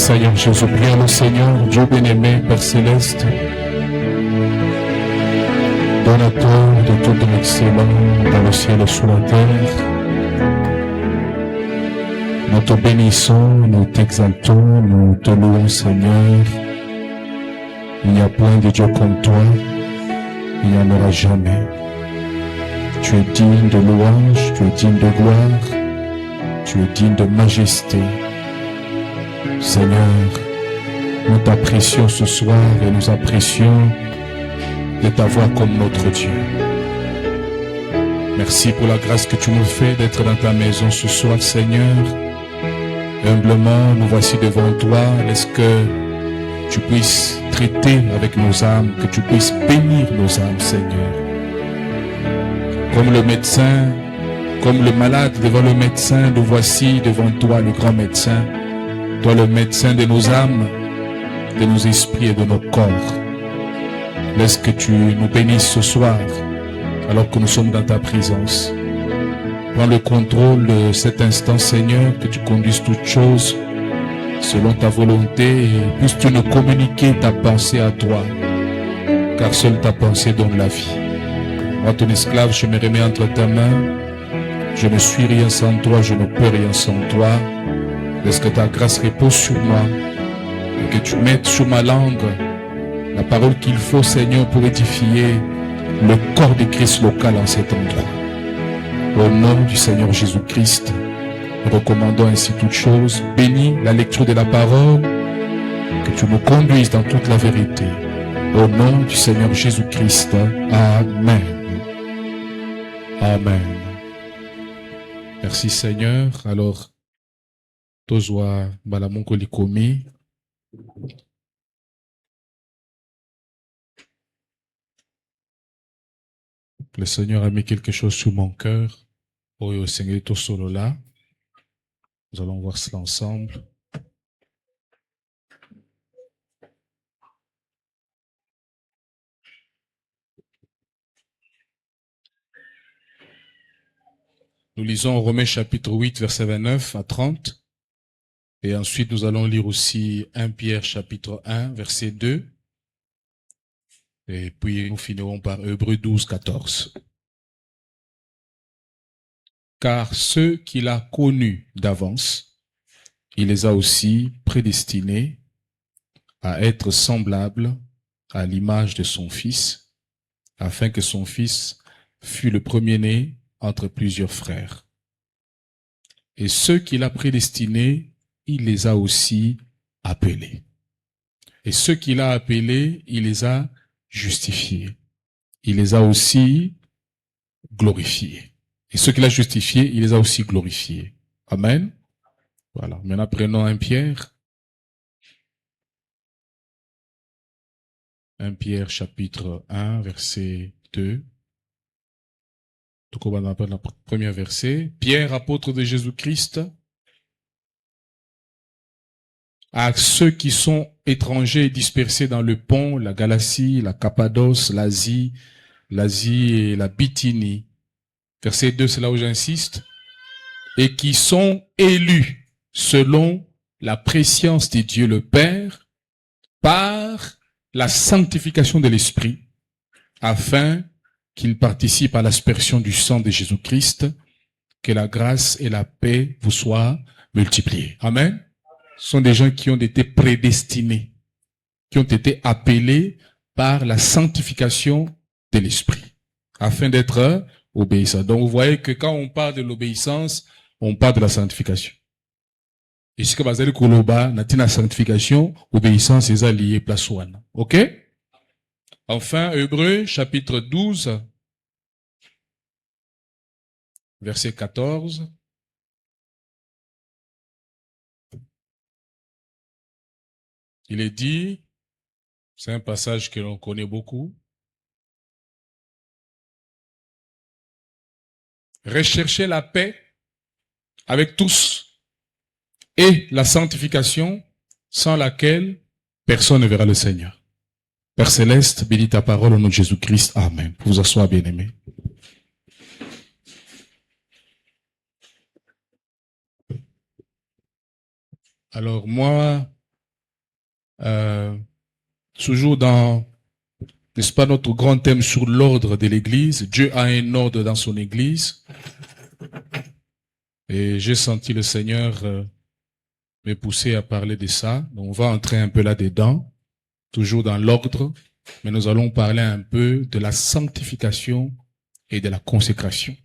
Seigneur Jésus, prions le Seigneur, Dieu bien-aimé, Père Céleste, donateur de tout l'excellent dans le ciel et sous la terre. Nous te bénissons, nous t'exaltons, nous te louons, Seigneur. Il n'y a point de Dieu comme toi, il n'y en aura jamais. Tu es digne de louange, tu es digne de gloire, tu es digne de majesté. Seigneur, nous t'apprécions ce soir et nous apprécions de t'avoir comme notre Dieu. Merci pour la grâce que tu nous fais d'être dans ta maison ce soir, Seigneur. Humblement, nous voici devant toi. Laisse que tu puisses traiter avec nos âmes, que tu puisses bénir nos âmes, Seigneur. Comme le médecin, comme le malade devant le médecin, nous voici devant toi, le grand médecin. Toi, le médecin de nos âmes, de nos esprits et de nos corps. Laisse que tu nous bénisses ce soir, alors que nous sommes dans ta présence. Prends le contrôle de cet instant, Seigneur, que tu conduises toutes choses selon ta volonté et puisses-tu nous communiquer ta pensée à toi, car seule ta pensée donne la vie. Moi, ton esclave, je me remets entre ta main. Je ne suis rien sans toi, je ne peux rien sans toi. Laisse que ta grâce repose sur moi et que tu mettes sur ma langue la parole qu'il faut, Seigneur, pour édifier le corps de Christ local en cet endroit. Au nom du Seigneur Jésus-Christ, nous recommandons ainsi toutes choses. Bénis la lecture de la parole, que tu nous conduises dans toute la vérité. Au nom du Seigneur Jésus-Christ. Amen. Amen. Merci Seigneur. Alors, tozwa balamonko likomi. Le Seigneur a mis quelque chose sur mon cœur. Oyo Seigneur to solo là. Nous allons voir cela ensemble. Nous lisons Romains chapitre 8, verset 29 à 30. Et ensuite, nous allons lire aussi 1 Pierre chapitre 1, verset 2. Et puis, nous finirons par Hébreux 12, 14. Car ceux qu'il a connus d'avance, il les a aussi prédestinés à être semblables à l'image de son Fils, afin que son Fils fût le premier-né entre plusieurs frères. Et ceux qu'il a prédestinés, il les a aussi appelés. Et ceux qu'il a appelés, il les a justifiés. Il les a aussi glorifiés. Et ceux qu'il a justifiés, il les a aussi glorifiés. Amen. Voilà. Maintenant, prenons 1 Pierre. 1 Pierre chapitre 1, verset 2. Tout comme on appelle le premier verset. Pierre, apôtre de Jésus-Christ, à ceux qui sont étrangers et dispersés dans le Pont, la Galatie, la Cappadoce, l'Asie et la Bithynie. Verset 2, c'est là où j'insiste. Et qui sont élus selon la préscience de Dieu le Père par la sanctification de l'Esprit, afin qu'ils participent à l'aspersion du sang de Jésus-Christ, que la grâce et la paix vous soient multipliées. Amen. Ce sont des gens qui ont été prédestinés, qui ont été appelés par la sanctification de l'Esprit, afin d'être obéissants. Donc vous voyez que quand on parle de l'obéissance, on parle de la sanctification. Et ce que vous allez dire, la sanctification, obéissance, c'est lié place one. Ok? Enfin, Hébreux, chapitre 12, verset 14. Il est dit, c'est un passage que l'on connaît beaucoup. Recherchez la paix avec tous et la sanctification sans laquelle personne ne verra le Seigneur. Père Céleste, bénis ta parole au nom de Jésus-Christ. Amen. Vous asseoir, bien-aimés. Alors moi, Toujours dans, n'est-ce pas, notre grand thème sur l'ordre de l'Église. Dieu a un ordre dans son Église. Et j'ai senti le Seigneur me pousser à parler de ça. Donc on va entrer un peu là-dedans, toujours dans l'ordre, mais nous allons parler un peu de la sanctification et de la consécration.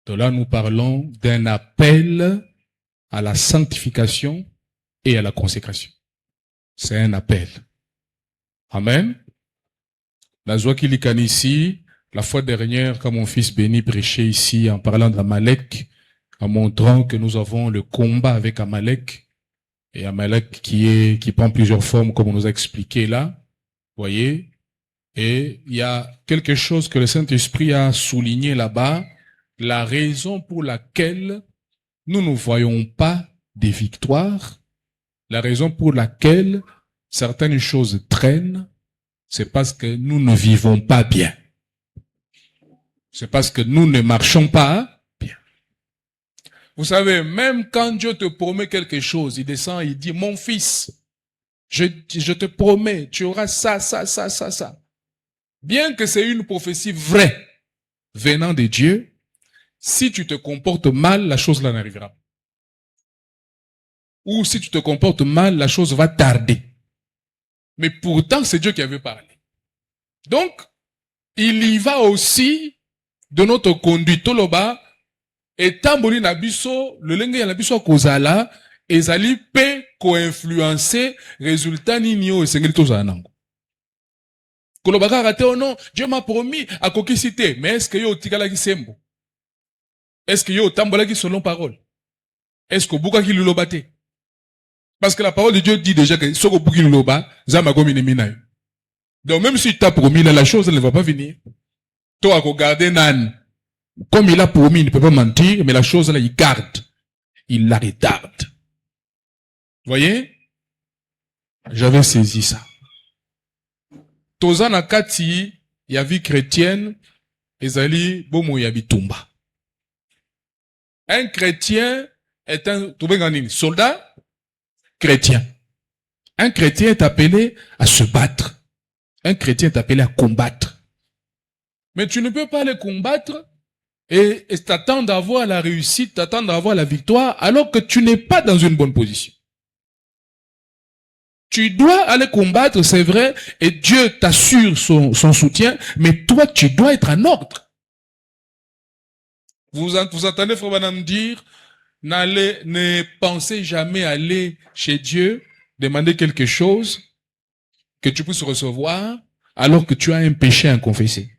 Donc là, nous parlons d'un appel à la sanctification et à la consécration. C'est un appel. Amen. La joie qu'il y a ici, la fois dernière, quand mon fils Béni prêchait ici en parlant d'Amalek, en montrant que nous avons le combat avec Amalek, et Amalek qui prend plusieurs formes, comme on nous a expliqué là, voyez, et il y a quelque chose que le Saint-Esprit a souligné là-bas, la raison pour laquelle nous ne voyons pas des victoires, la raison pour laquelle certaines choses traînent, c'est parce que nous ne vivons pas bien. C'est parce que nous ne marchons pas bien. Vous savez, même quand Dieu te promet quelque chose, il descend, il dit, mon fils, je te promets, tu auras ça, ça, ça, ça, ça. Bien que c'est une prophétie vraie venant de Dieu, si tu te comportes mal, la chose là n'arrivera pas. Ou si tu te comportes mal, la chose va tarder. Mais pourtant, c'est Dieu qui avait parlé. Donc, il y va aussi de notre conduite. Toloba, et tamboli na biso, le lenge ya na biso kozala, ezali pe ko-influencer résultat nini yo esengeli tozala nango. Koloba kaka te, oh non, Dieu m'a promis, akokisi te, mais est-ce que yo otikalaki sembo? Est-ce que yo otambolaki selon parole? Est-ce que bukaki liloba te? Parce que la parole de Dieu dit déjà que soko buki liloba, zama komi ni minayo. Donc même si tu as promis, la chose elle ne va pas venir. Toi, à garder nan. Comme il a promis, il ne peut pas mentir, mais la chose là, il garde. Il la retarde. Voyez? J'avais saisi ça. Tozana kati, il y a vie chrétienne, ezali bomo yabitumba. Un chrétien est un soldat chrétien. Un chrétien est appelé à se battre. Un chrétien est appelé à combattre. Mais tu ne peux pas les combattre et t'attendre d'avoir la réussite, t'attendre d'avoir la victoire, alors que tu n'es pas dans une bonne position. Tu dois aller combattre, c'est vrai, et Dieu t'assure son soutien, mais toi, tu dois être en ordre. Vous entendez Frère Banam dire, ne pensez jamais aller chez Dieu, demander quelque chose que tu puisses recevoir, alors que tu as un péché à confesser,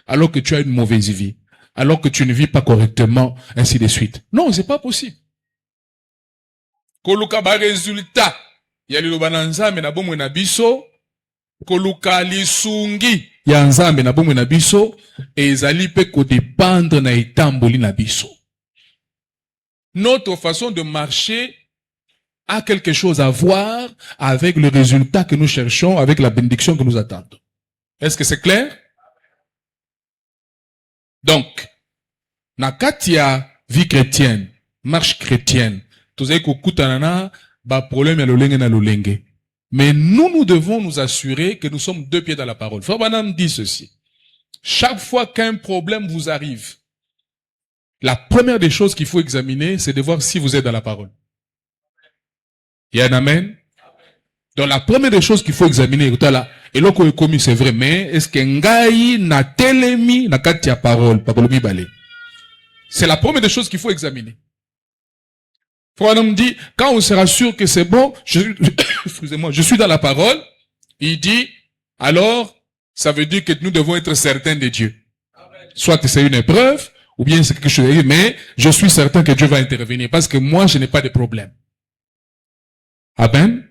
alors que tu as une mauvaise vie, alors que tu ne vis pas correctement, ainsi de suite. Non, c'est pas possible. Koluka ba résultat, ya liloba na nzambe na bomwe na biso, koluka lisungi ya nzambe na bomwe na biso, ezali pe ko dépendre na etamboli na biso. Notre façon de marcher a quelque chose à voir avec le résultat que nous cherchons, avec la bénédiction que nous attendons. Est-ce que c'est clair? Donc, na katia vie chrétienne, marche chrétienne, tous avez kukutanana, ba problème ya lolenge na lolenge. Mais nous devons nous assurer que nous sommes deux pieds dans la parole. Frère Branham dit ceci. Chaque fois qu'un problème vous arrive, la première des choses qu'il faut examiner, c'est de voir si vous êtes dans la parole. Il y a un amen? Donc la première des choses qu'il faut examiner, et l'autre est commis, c'est vrai, mais est-ce que ngai na telemi na katia parole, pakolobi balé? C'est la première des choses qu'il faut examiner. Frère me dit, quand on sera sûr que c'est bon, excusez-moi, je suis dans la parole, il dit, alors, ça veut dire que nous devons être certains de Dieu. Soit c'est une épreuve, ou bien c'est quelque chose, mais je suis certain que Dieu va intervenir, parce que moi, je n'ai pas de problème. Amen.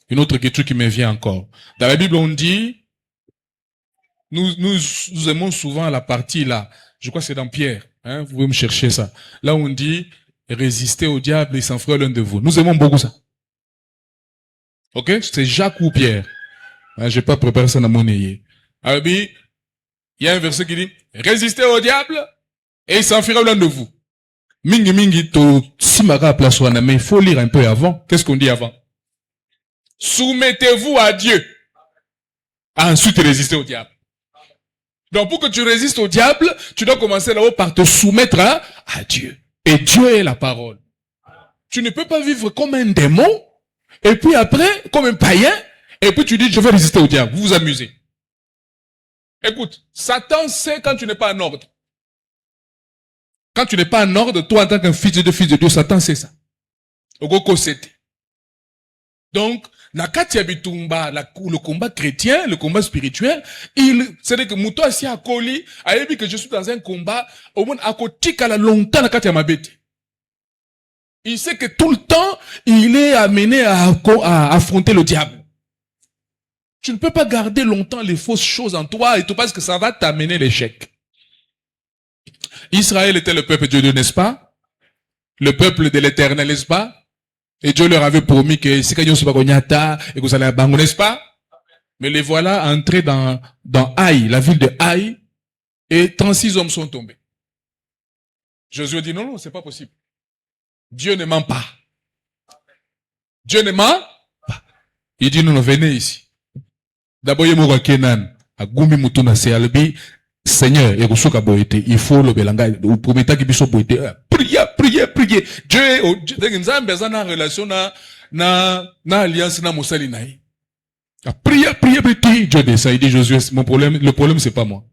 Une autre question qui me vient encore. Dans la Bible, on dit, nous aimons souvent la partie là, je crois que c'est dans Pierre, hein, vous pouvez me chercher ça. Là, on dit, résister au diable et s'enfuir l'un de vous. Nous aimons beaucoup ça. Ok? C'est Jacques ou Pierre. Hein, j'ai pas préparé ça dans mon nez. Alors, il y a un verset qui dit, résistez au diable et il s'enfuira l'un de vous. Mingi to simara place wana, mais il faut lire un peu avant. Qu'est-ce qu'on dit avant? Soumettez-vous à Dieu. Ensuite, résister au diable. Donc, pour que tu résistes au diable, tu dois commencer là-haut par te soumettre à Dieu. Et Dieu est la parole. Tu ne peux pas vivre comme un démon, et puis après, comme un païen, et puis tu dis, je vais résister au diable. Vous vous amusez. Écoute, Satan sait quand tu n'es pas en ordre. Quand tu n'es pas en ordre, toi en tant qu'un fils de Dieu, Satan sait ça. Donc, nakati ya bitumba, le combat chrétien, le combat spirituel, c'est-à-dire que Mouto assis à Koli, a dit que je suis dans un combat, au moins à côté qu'à la longtemps nakati ya mabete. Il sait que tout le temps, il est amené à affronter le diable. Tu ne peux pas garder longtemps les fausses choses en toi et tout parce que ça va t'amener l'échec. Israël était le peuple de Dieu, n'est-ce pas? Le peuple de l'Éternel, n'est-ce pas? Et Dieu leur avait promis que si quelqu'un se bagonyata et que vous allez à Bango, n'est-ce pas? Mais les voilà entrés dans Haï, la ville de Haï, et 36 hommes sont tombés. Josué dit non, c'est pas possible. Dieu ne ment pas. Dieu ne ment pas. Il dit non, venez ici. D'abord, il y a Kenan, à Goumi Moutouna Sealbi, Seigneur, il faut le belanga, ou promettre qu'il puisse boiter. Priez. Dieu est en relation na alliance na Moussali naï. Priez. Dieu descend, il dit Josué, le problème c'est pas moi.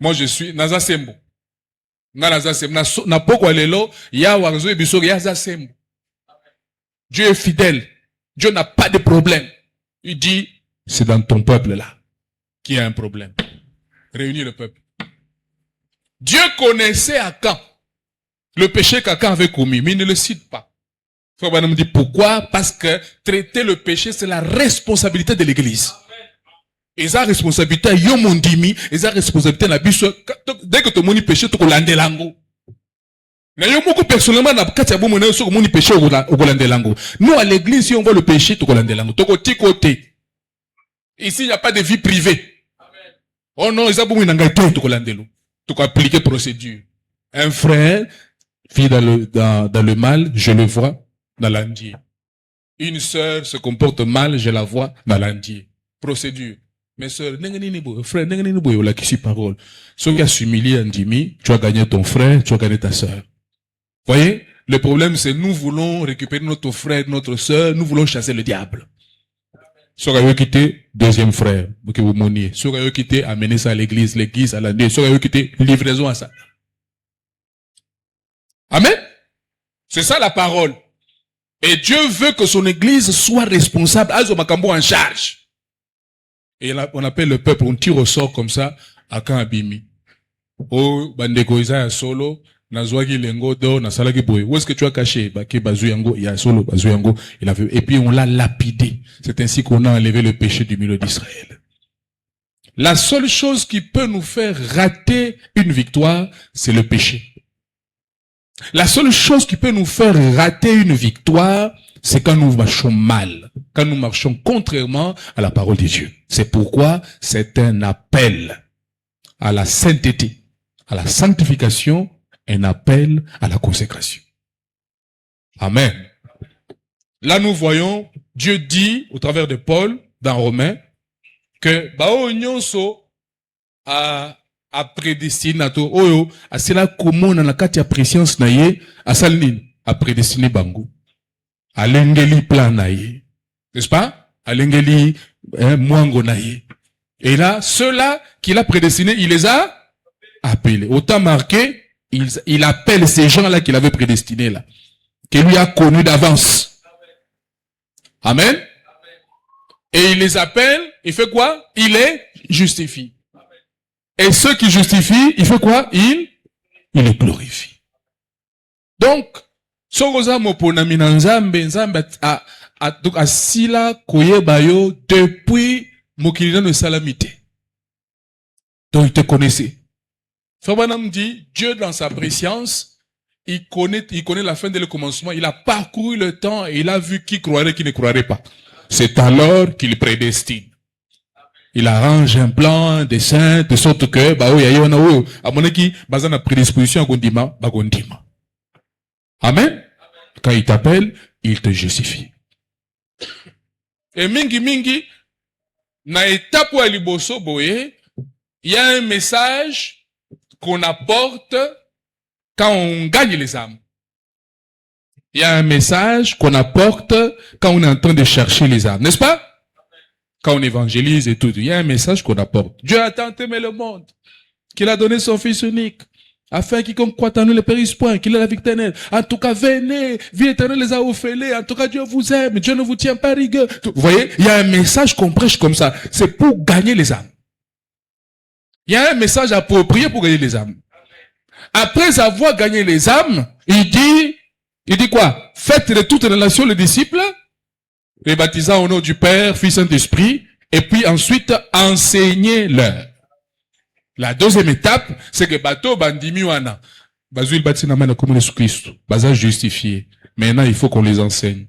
Moi je suis Naza Sembo. Naza Sembo. Na poko lelo, ya warzo e biso ya za Sembo. Dieu est fidèle. Dieu n'a pas de problème. Il dit, c'est dans ton peuple là qu'il y a un problème. Réunir le peuple. Dieu connaissait Akan le péché qu'Akan avait commis, mais il ne le cite pas. Frère Branham dit pourquoi? Parce que traiter le péché, c'est la responsabilité de l'église. Et sa responsabilité, yo mondimi, et sa responsabilité, dès que tu moni péché, tu colande lango. Mais yo moko personnellement, na katia bo mona so moni péché au colande lango. Nous, à l'église, si on voit le péché, tu colande lango. Tu côté. Ici, il n'y a pas de vie privée. Oh non, ils ont besoin d'un gâteau, tu appliquer procédure. Un frère vit dans le mal, je le vois dans l'andier. Une sœur se comporte mal, je la vois dans l'andier. Procédure. Mes sœurs, frère, la qui suit parole. Ceux qui a s'humilié en dimi, tu as gagné ton frère, tu as gagné ta sœur. Voyez? Le problème, c'est nous voulons récupérer notre frère, notre sœur, nous voulons chasser le diable. Soka quitté, deuxième frère, que vous moniez. Soka quitté, amener ça à l'église à la nuit. Soka quitté, livraison à ça. Amen. C'est ça la parole. Et Dieu veut que son église soit responsable, Azo Makambo en charge. Et là, on appelle le peuple, on tire au sort comme ça, à Kanabimi. Oh, Bandeko Isaiah solo, Nazwagi Lengo do, Nasalagi Boy. Où est-ce que tu as caché? Baki Bazuyango, il y a solo Bazuyango, il a vu. Et puis on l'a lapidé. C'est ainsi qu'on a enlevé le péché du milieu d'Israël. La seule chose qui peut nous faire rater une victoire, c'est le péché. La seule chose qui peut nous faire rater une victoire, c'est quand nous marchons mal, quand nous marchons contrairement à la parole de Dieu. C'est pourquoi c'est un appel à la sainteté, à la sanctification, un appel à la consécration. Amen. Là, nous voyons, Dieu dit, au travers de Paul, dans Romains, que Bao Nyonso a prédestiné, oyo, a cela comment on a kati ya préscience na ye, a salin, a prédestiné Bango. A l'engeli plan na ye. N'est-ce pas? A l'engeli, mwango na ye. Et là, ceux-là qu'il a prédestinés, il les a appelés. Autant marqué, il appelle ces gens-là qu'il avait prédestinés là. Qu'il lui a connus d'avance. Amen. Et il les appelle, il fait quoi? Il les justifie. Et ceux qui justifient, il fait quoi? Il les glorifie. Donc, Songoza Moponami Nzambe, Nzambe a sila koyebayo depuis Mokilina de Salamité. Donc, il te connaissait. Frère Branham dit, Dieu dans sa préscience, il connaît la fin dès le commencement, il a parcouru le temps et il a vu qui croirait, qui ne croirait pas. C'est alors qu'il prédestine. Il arrange un plan, un dessin, de sorte que, à mon avis, basé la prédisposition à Gondima, Bagondima. Amen. Quand il t'appelle, il te justifie. Et mingi, na étape où aliboso boye, il y a un message qu'on apporte quand on gagne les âmes. Il y a un message qu'on apporte quand on est en train de chercher les âmes, n'est-ce pas? Quand on évangélise et tout, il y a un message qu'on apporte. Dieu a tant aimé le monde qu'il a donné son Fils unique, afin quiconque croit en nous ne périsse point, qu'il ait la vie éternelle. En tout cas, venez, vie éternelle les a offert. En tout cas, Dieu vous aime, Dieu ne vous tient pas rigueur. Vous voyez, il y a un message qu'on prêche comme ça. C'est pour gagner les âmes. Il y a un message approprié pour gagner les âmes. Après avoir gagné les âmes, il dit quoi? Faites de toutes les nations les disciples, les baptisant au nom du Père, Fils, Saint-Esprit, et puis ensuite enseignez-leur. La deuxième étape, c'est que bateau bandimi wana, bazou il bâti na mana comme Jésus-Christ, baza justifié. Maintenant, il faut qu'on les enseigne.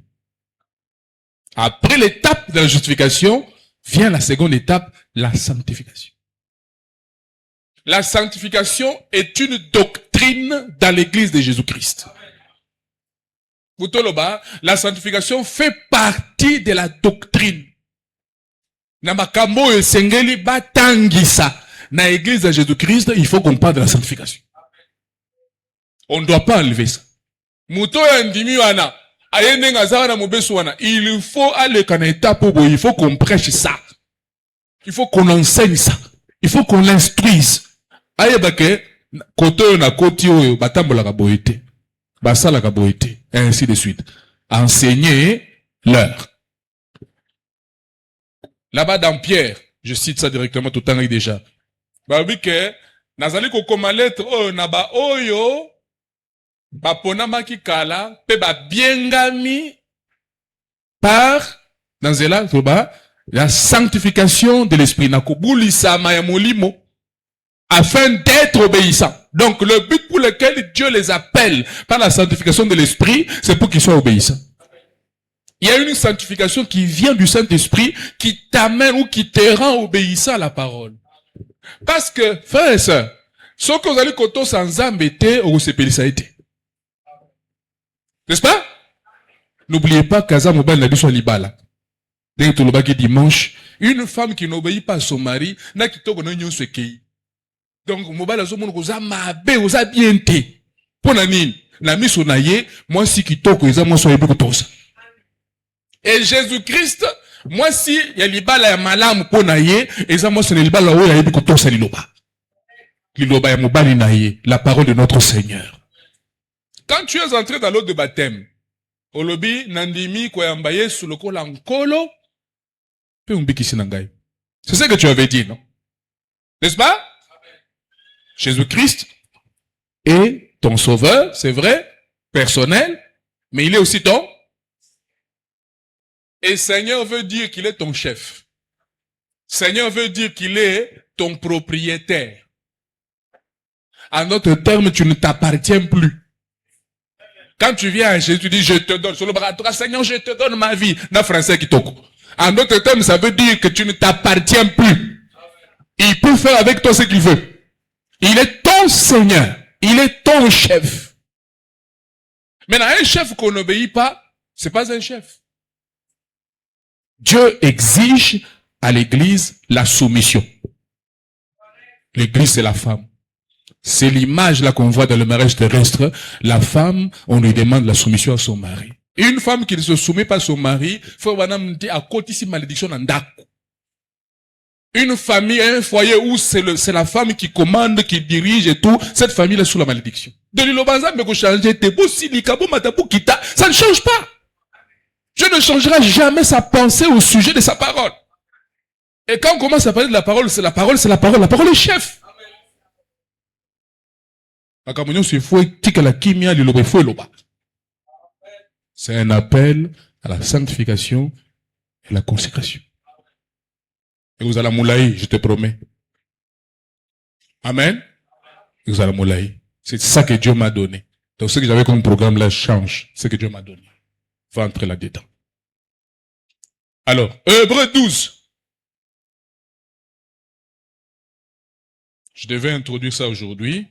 Après l'étape de la justification, vient la seconde étape, la sanctification. La sanctification est une doctrine dans l'église de Jésus-Christ. La sanctification fait partie de la doctrine. Namakambo esengeli batangisa. Dans l'église de Jésus-Christ, il faut qu'on parle de la sanctification. On ne doit pas enlever ça. Il faut aller à une étape où il faut qu'on prêche ça. Il faut qu'on enseigne ça. Il faut qu'on l'instruise. Et ainsi de suite. Enseignez-leur. Là-bas dans Pierre, je cite ça directement tout le temps déjà. Babi ke nazali kokoma lettre oyo na ba oyo baponamaki kala pe ba biengami par dans la sanctification de l'esprit na kobulisa ya molimo afin d'être obéissant. Donc le but pour lequel Dieu les appelle par la sanctification de l'esprit, c'est pour qu'ils soient obéissants. Il y a une sanctification qui vient du Saint-Esprit qui t'amène ou qui te rend obéissant à la parole. Parce que, frères et sœurs, ce que vous allez koto sans embêter, ou se pélissaïté. N'est-ce pas? N'oubliez pas qu'Aza Mobile n'a pas libala. Dès que tu dimanche, une femme qui n'obéit pas à son mari, n'a qui toque non se kei. Donc, Mobile a son monde, osa mabe, osa bien te. Pour la mine, la mise au naïe, moi si qui toque, osa moi soyez beaucoup tous. Et Jésus-Christ, moi si il y a libala ya malamu po naïe, et ça moi c'est libala où il y a beaucoup tous liloba. Liloba ya mobali naïe, la parole de notre Seigneur. Quand tu es entré dans l'eau de baptême, olobi nandimi koyambaye sous le col ankolo, pe umbiki sinangai. C'est ce que tu avais dit, non? N'est-ce pas? Jésus-Christ est ton sauveur, c'est vrai, personnel, mais il est aussi ton. Et Seigneur veut dire qu'il est ton chef. Seigneur veut dire qu'il est ton propriétaire. En d'autres termes, tu ne t'appartiens plus. Quand tu viens à Jésus, tu dis, je te donne, sur le bras droit, Seigneur, je te donne ma vie. Dans français qui toque. En d'autres termes, ça veut dire que tu ne t'appartiens plus. Il peut faire avec toi ce qu'il veut. Il est ton Seigneur. Il est ton chef. Maintenant, un chef qu'on n'obéit pas, c'est pas un chef. Dieu exige à l'église la soumission. L'église, c'est la femme. C'est l'image là qu'on voit dans le mariage terrestre. La femme, on lui demande la soumission à son mari. Une femme qui ne se soumet pas à son mari, faut à côté si malédiction en dako. Une famille, un foyer où c'est la femme qui commande, qui dirige et tout, cette famille est sous la malédiction. De l'Ilobanza, mais changer, ça ne change pas. Dieu ne changera jamais sa pensée au sujet de sa parole. Et quand on commence à parler de la parole, c'est la parole, c'est la parole. La parole est chef. C'est un appel à la sanctification et la consécration. Et vous allez moulaï, je te promets. Amen. Et vous allez moulaï. C'est ça que Dieu m'a donné. Donc ce que j'avais comme programme là change. Ce que Dieu m'a donné. Va entrer là-dedans. Alors, Hébreux 12. Je devais introduire ça aujourd'hui.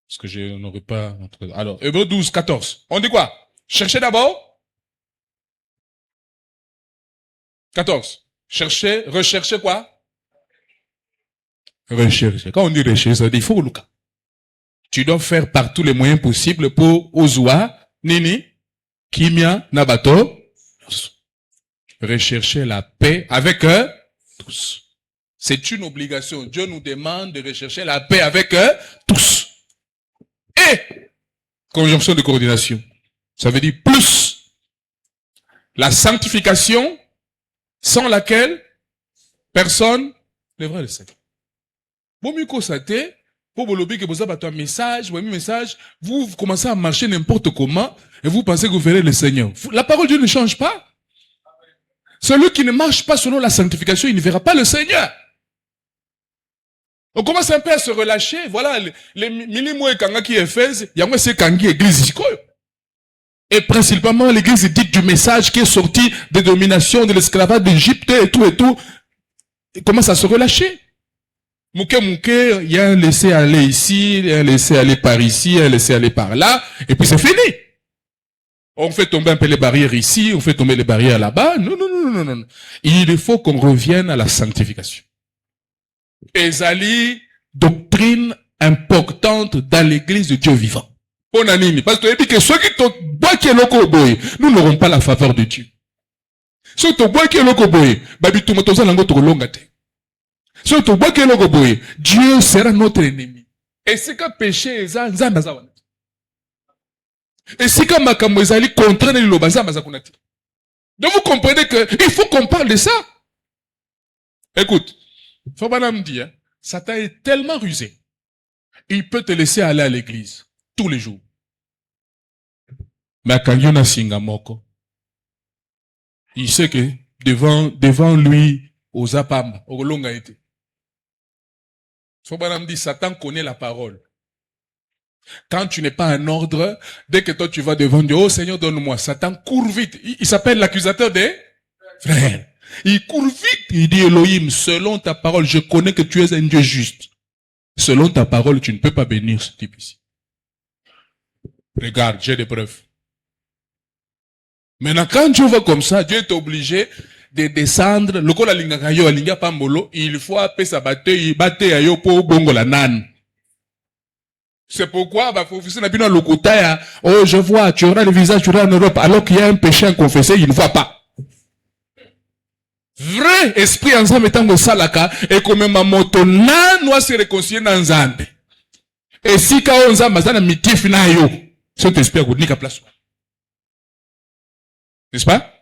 Parce que je n'aurais pas... Alors, Hébreux 12, 14. On dit quoi? Cherchez d'abord 14. Rechercher quoi? Rechercher. Quand on dit rechercher, ça veut dire il faut Lucas. Tu dois faire par tous les moyens possibles pour Ozua, Nini, Kimia, Nabato. Rechercher la paix avec eux tous. C'est une obligation. Dieu nous demande de rechercher la paix avec eux tous. Et conjonction de coordination. Ça veut dire plus la sanctification sans laquelle personne ne devrait le savoir. Bon, mieux constater, pour vous lobby que vous avez un message, vous commencez à marcher n'importe comment et vous pensez que vous verrez le Seigneur. La parole de Dieu ne change pas. Celui qui ne marche pas selon la sanctification, il ne verra pas le Seigneur. On commence un peu à se relâcher. Voilà, les milimo et kanga qui est fait, il y a moi c'est kangi église. Et principalement l'église dite du message qui est sorti des dominations de l'esclavage d'Égypte et tout. Il commence à se relâcher. Mouké, il y a un laisser aller ici, il y a un laisser aller par ici, un laisser aller par là, et puis c'est fini. On fait tomber un peu les barrières ici, on fait tomber les barrières là-bas. Non. Il faut qu'on revienne à la sanctification. Ezali, doctrine importante dans l'église de Dieu vivant. On a nini. Parce que que ceux qui te boivent qui est loco boy, nous n'aurons pas la faveur de Dieu. Ceux qui te boivent qui est loco boy, babi tout motoza lango to longate. Ceux qui te boivent qui est loco boy, Dieu sera notre ennemi. Et c'est qu'un péché, nzamba zawana. Et c'est comme makambo ezali contraint le bazamba zakunati. Donc vous comprenez que il faut qu'on parle de ça. Écoute, faut pas me dire, Satan est tellement rusé. Il peut te laisser aller à l'église tous les jours. Mais quand il y a Singamoko, il sait que devant lui, aux apam, au longa été. Faut pas me dire, Satan connaît la parole. Quand tu n'es pas en ordre, dès que toi tu vas devant Dieu, oh Seigneur donne-moi, Satan court vite. Il s'appelle l'accusateur des frères. Il court vite, il dit Elohim, selon ta parole, je connais que tu es un Dieu juste. Selon ta parole, tu ne peux pas bénir ce type ici. Regarde, j'ai des preuves. Maintenant, quand Dieu va comme ça, Dieu est obligé de descendre. Il faut appeler sa bataille, pour bongo la nan. C'est pourquoi, oh, je vois, tu auras le visage, tu auras en Europe, alors qu'il y a un péché inconfessé, il ne voit pas. Vrai esprit ensemble étant au salaka, et comme ma moto, nan, doit se réconcilier dans Nzambe. Et si ka on Nzambe, ça n'a mitif na yo, cet esprit a goûté qu'à place. N'est-ce pas?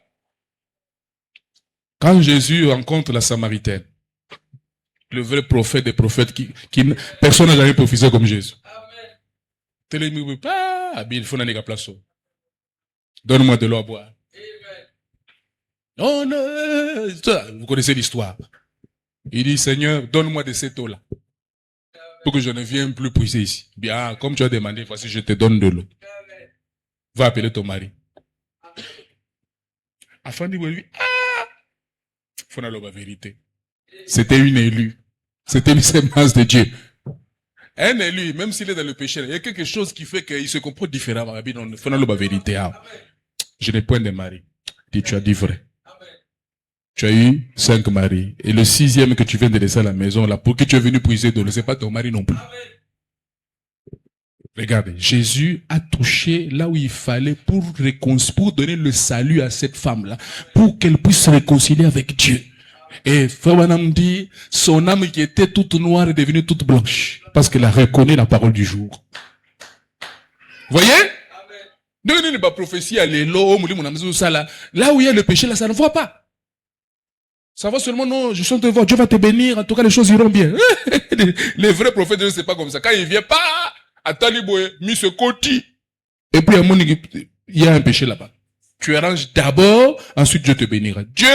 Quand Jésus rencontre la Samaritaine, le vrai prophète des prophètes qui personne n'a jamais prophétisé comme Jésus. Donne-moi de l'eau à boire. Oh non, vous connaissez l'histoire. Il dit, Seigneur, donne-moi de cette eau-là. Pour que je ne vienne plus puiser ici. Bien, comme tu as demandé, voici, je te donne de l'eau. Va appeler ton mari. Afin de lui, faut la vérité. C'était une élue. C'était une sémence de Dieu. Un élu, même s'il est dans le péché, il y a quelque chose qui fait qu'il se comporte différemment. Il faut la vérité. Je n'ai point de mari. Dis, tu as dit vrai. Tu as eu 5 maris. Et le 6e que tu viens de laisser à la maison, là, pour que tu es venu puiser de l'eau, c'est pas ton mari non plus. Regardez, Jésus a touché là où il fallait pour donner le salut à cette femme-là, pour qu'elle puisse se réconcilier avec Dieu. Et Frère Branham dit, son âme qui était toute noire est devenue toute blanche, parce qu'elle a reconnu la parole du jour. Voyez? Ne pas prophétie à l'élo, là où il y a le péché, là, ça ne voit pas. Ça va seulement, non, je sens te voir, Dieu va te bénir, en tout cas les choses iront bien. Les vrais prophètes, c'est pas comme ça. Quand il vient pas, à Taliboué, mis ce côté. Et puis, il y a un péché là-bas. Tu arranges d'abord, ensuite Dieu te bénira. Dieu,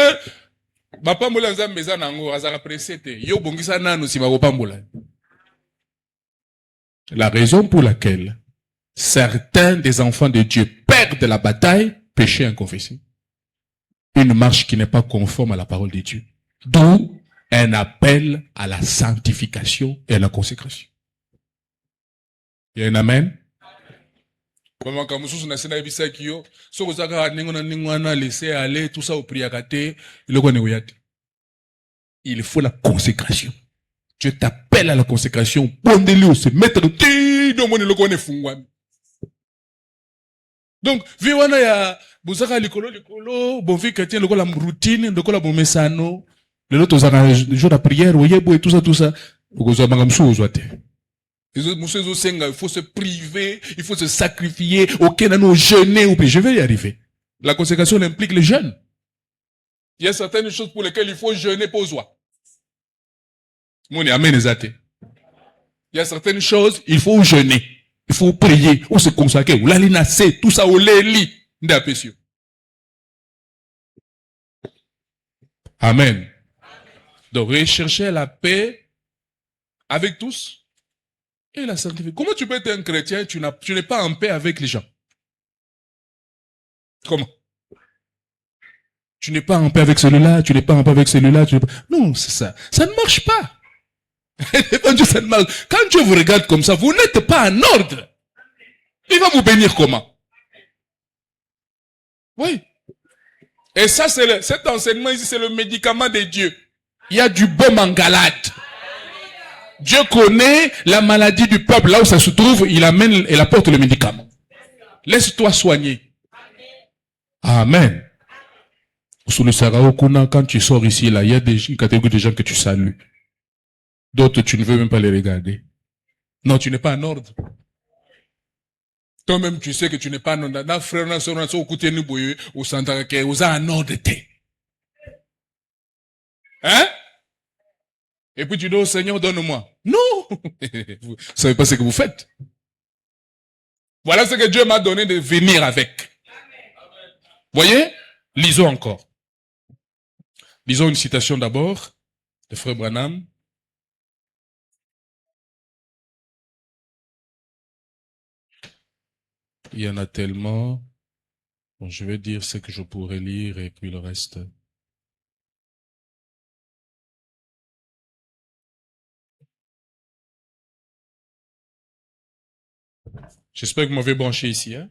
la raison pour laquelle certains des enfants de Dieu perdent la bataille, péché inconfessé. Une marche qui n'est pas conforme à la parole de Dieu. D'où un appel à la sanctification et à la consécration. Il y a un amen? Il faut la consécration. Dieu t'appelle à la consécration. Pondez-le, se mettre donc, viwana ya buzaka likolo, bon vie chrétien, la routine, la bomesano, le lot aux jour de prière, voyez, et tout ça, il faut se priver, il faut se sacrifier, aucun anneau jeûner, ou je vais y arriver. La consécration implique les jeûnes. Il y a certaines choses pour lesquelles il faut jeûner pour soi. Mon amen les athées. Il y a certaines choses, il faut jeûner. Il faut prier, ou se consacrer, ou l'alinacé, tout ça, ou l'éli, d'apécieux. Amen. Donc, rechercher la paix avec tous et la sanctifier. Comment tu peux être un chrétien, tu n'es pas en paix avec les gens? Comment? Tu n'es pas en paix avec celui-là, tu n'es pas en paix avec celui-là, non, c'est ça. Ça ne marche pas. Quand Dieu vous regarde comme ça, vous n'êtes pas en ordre. Il va vous bénir comment? Oui. Et ça, cet enseignement ici, c'est le médicament de Dieu. Il y a du baume en Galade. Dieu connaît la maladie du peuple, là où ça se trouve, il amène et apporte le médicament. Laisse-toi soigner. Amen. Sous le Sarao Kuna, quand tu sors ici, là, il y a une catégorie de gens que tu salues. D'autres, tu ne veux même pas les regarder. Non, tu n'es pas en ordre. Toi-même, tu sais que tu n'es pas en ordre. Frère, en ordre. Hein? Et puis tu dis au Seigneur, donne-moi. Non! Vous ne savez pas ce que vous faites. Voilà ce que Dieu m'a donné de venir avec. Voyez? Lisons encore. Lisons une citation d'abord de Frère Branham. Il y en a tellement. Bon, je vais dire ce que je pourrais lire et puis le reste. J'espère que vous m'avez branché ici. Hein?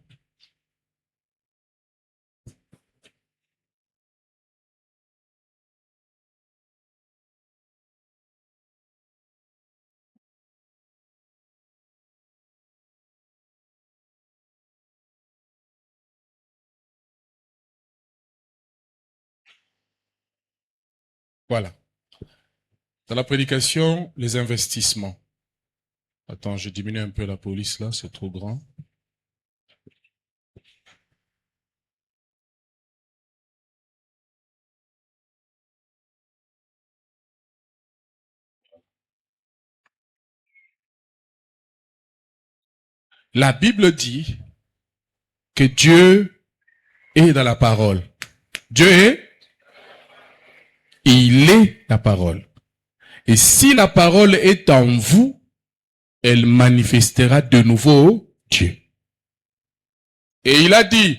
Voilà. Dans la prédication, les investissements. Attends, je diminue un peu la police là, c'est trop grand. La Bible dit que Dieu est dans la parole. Dieu est, il est la parole. Et si la parole est en vous, elle manifestera de nouveau Dieu. Et il a dit,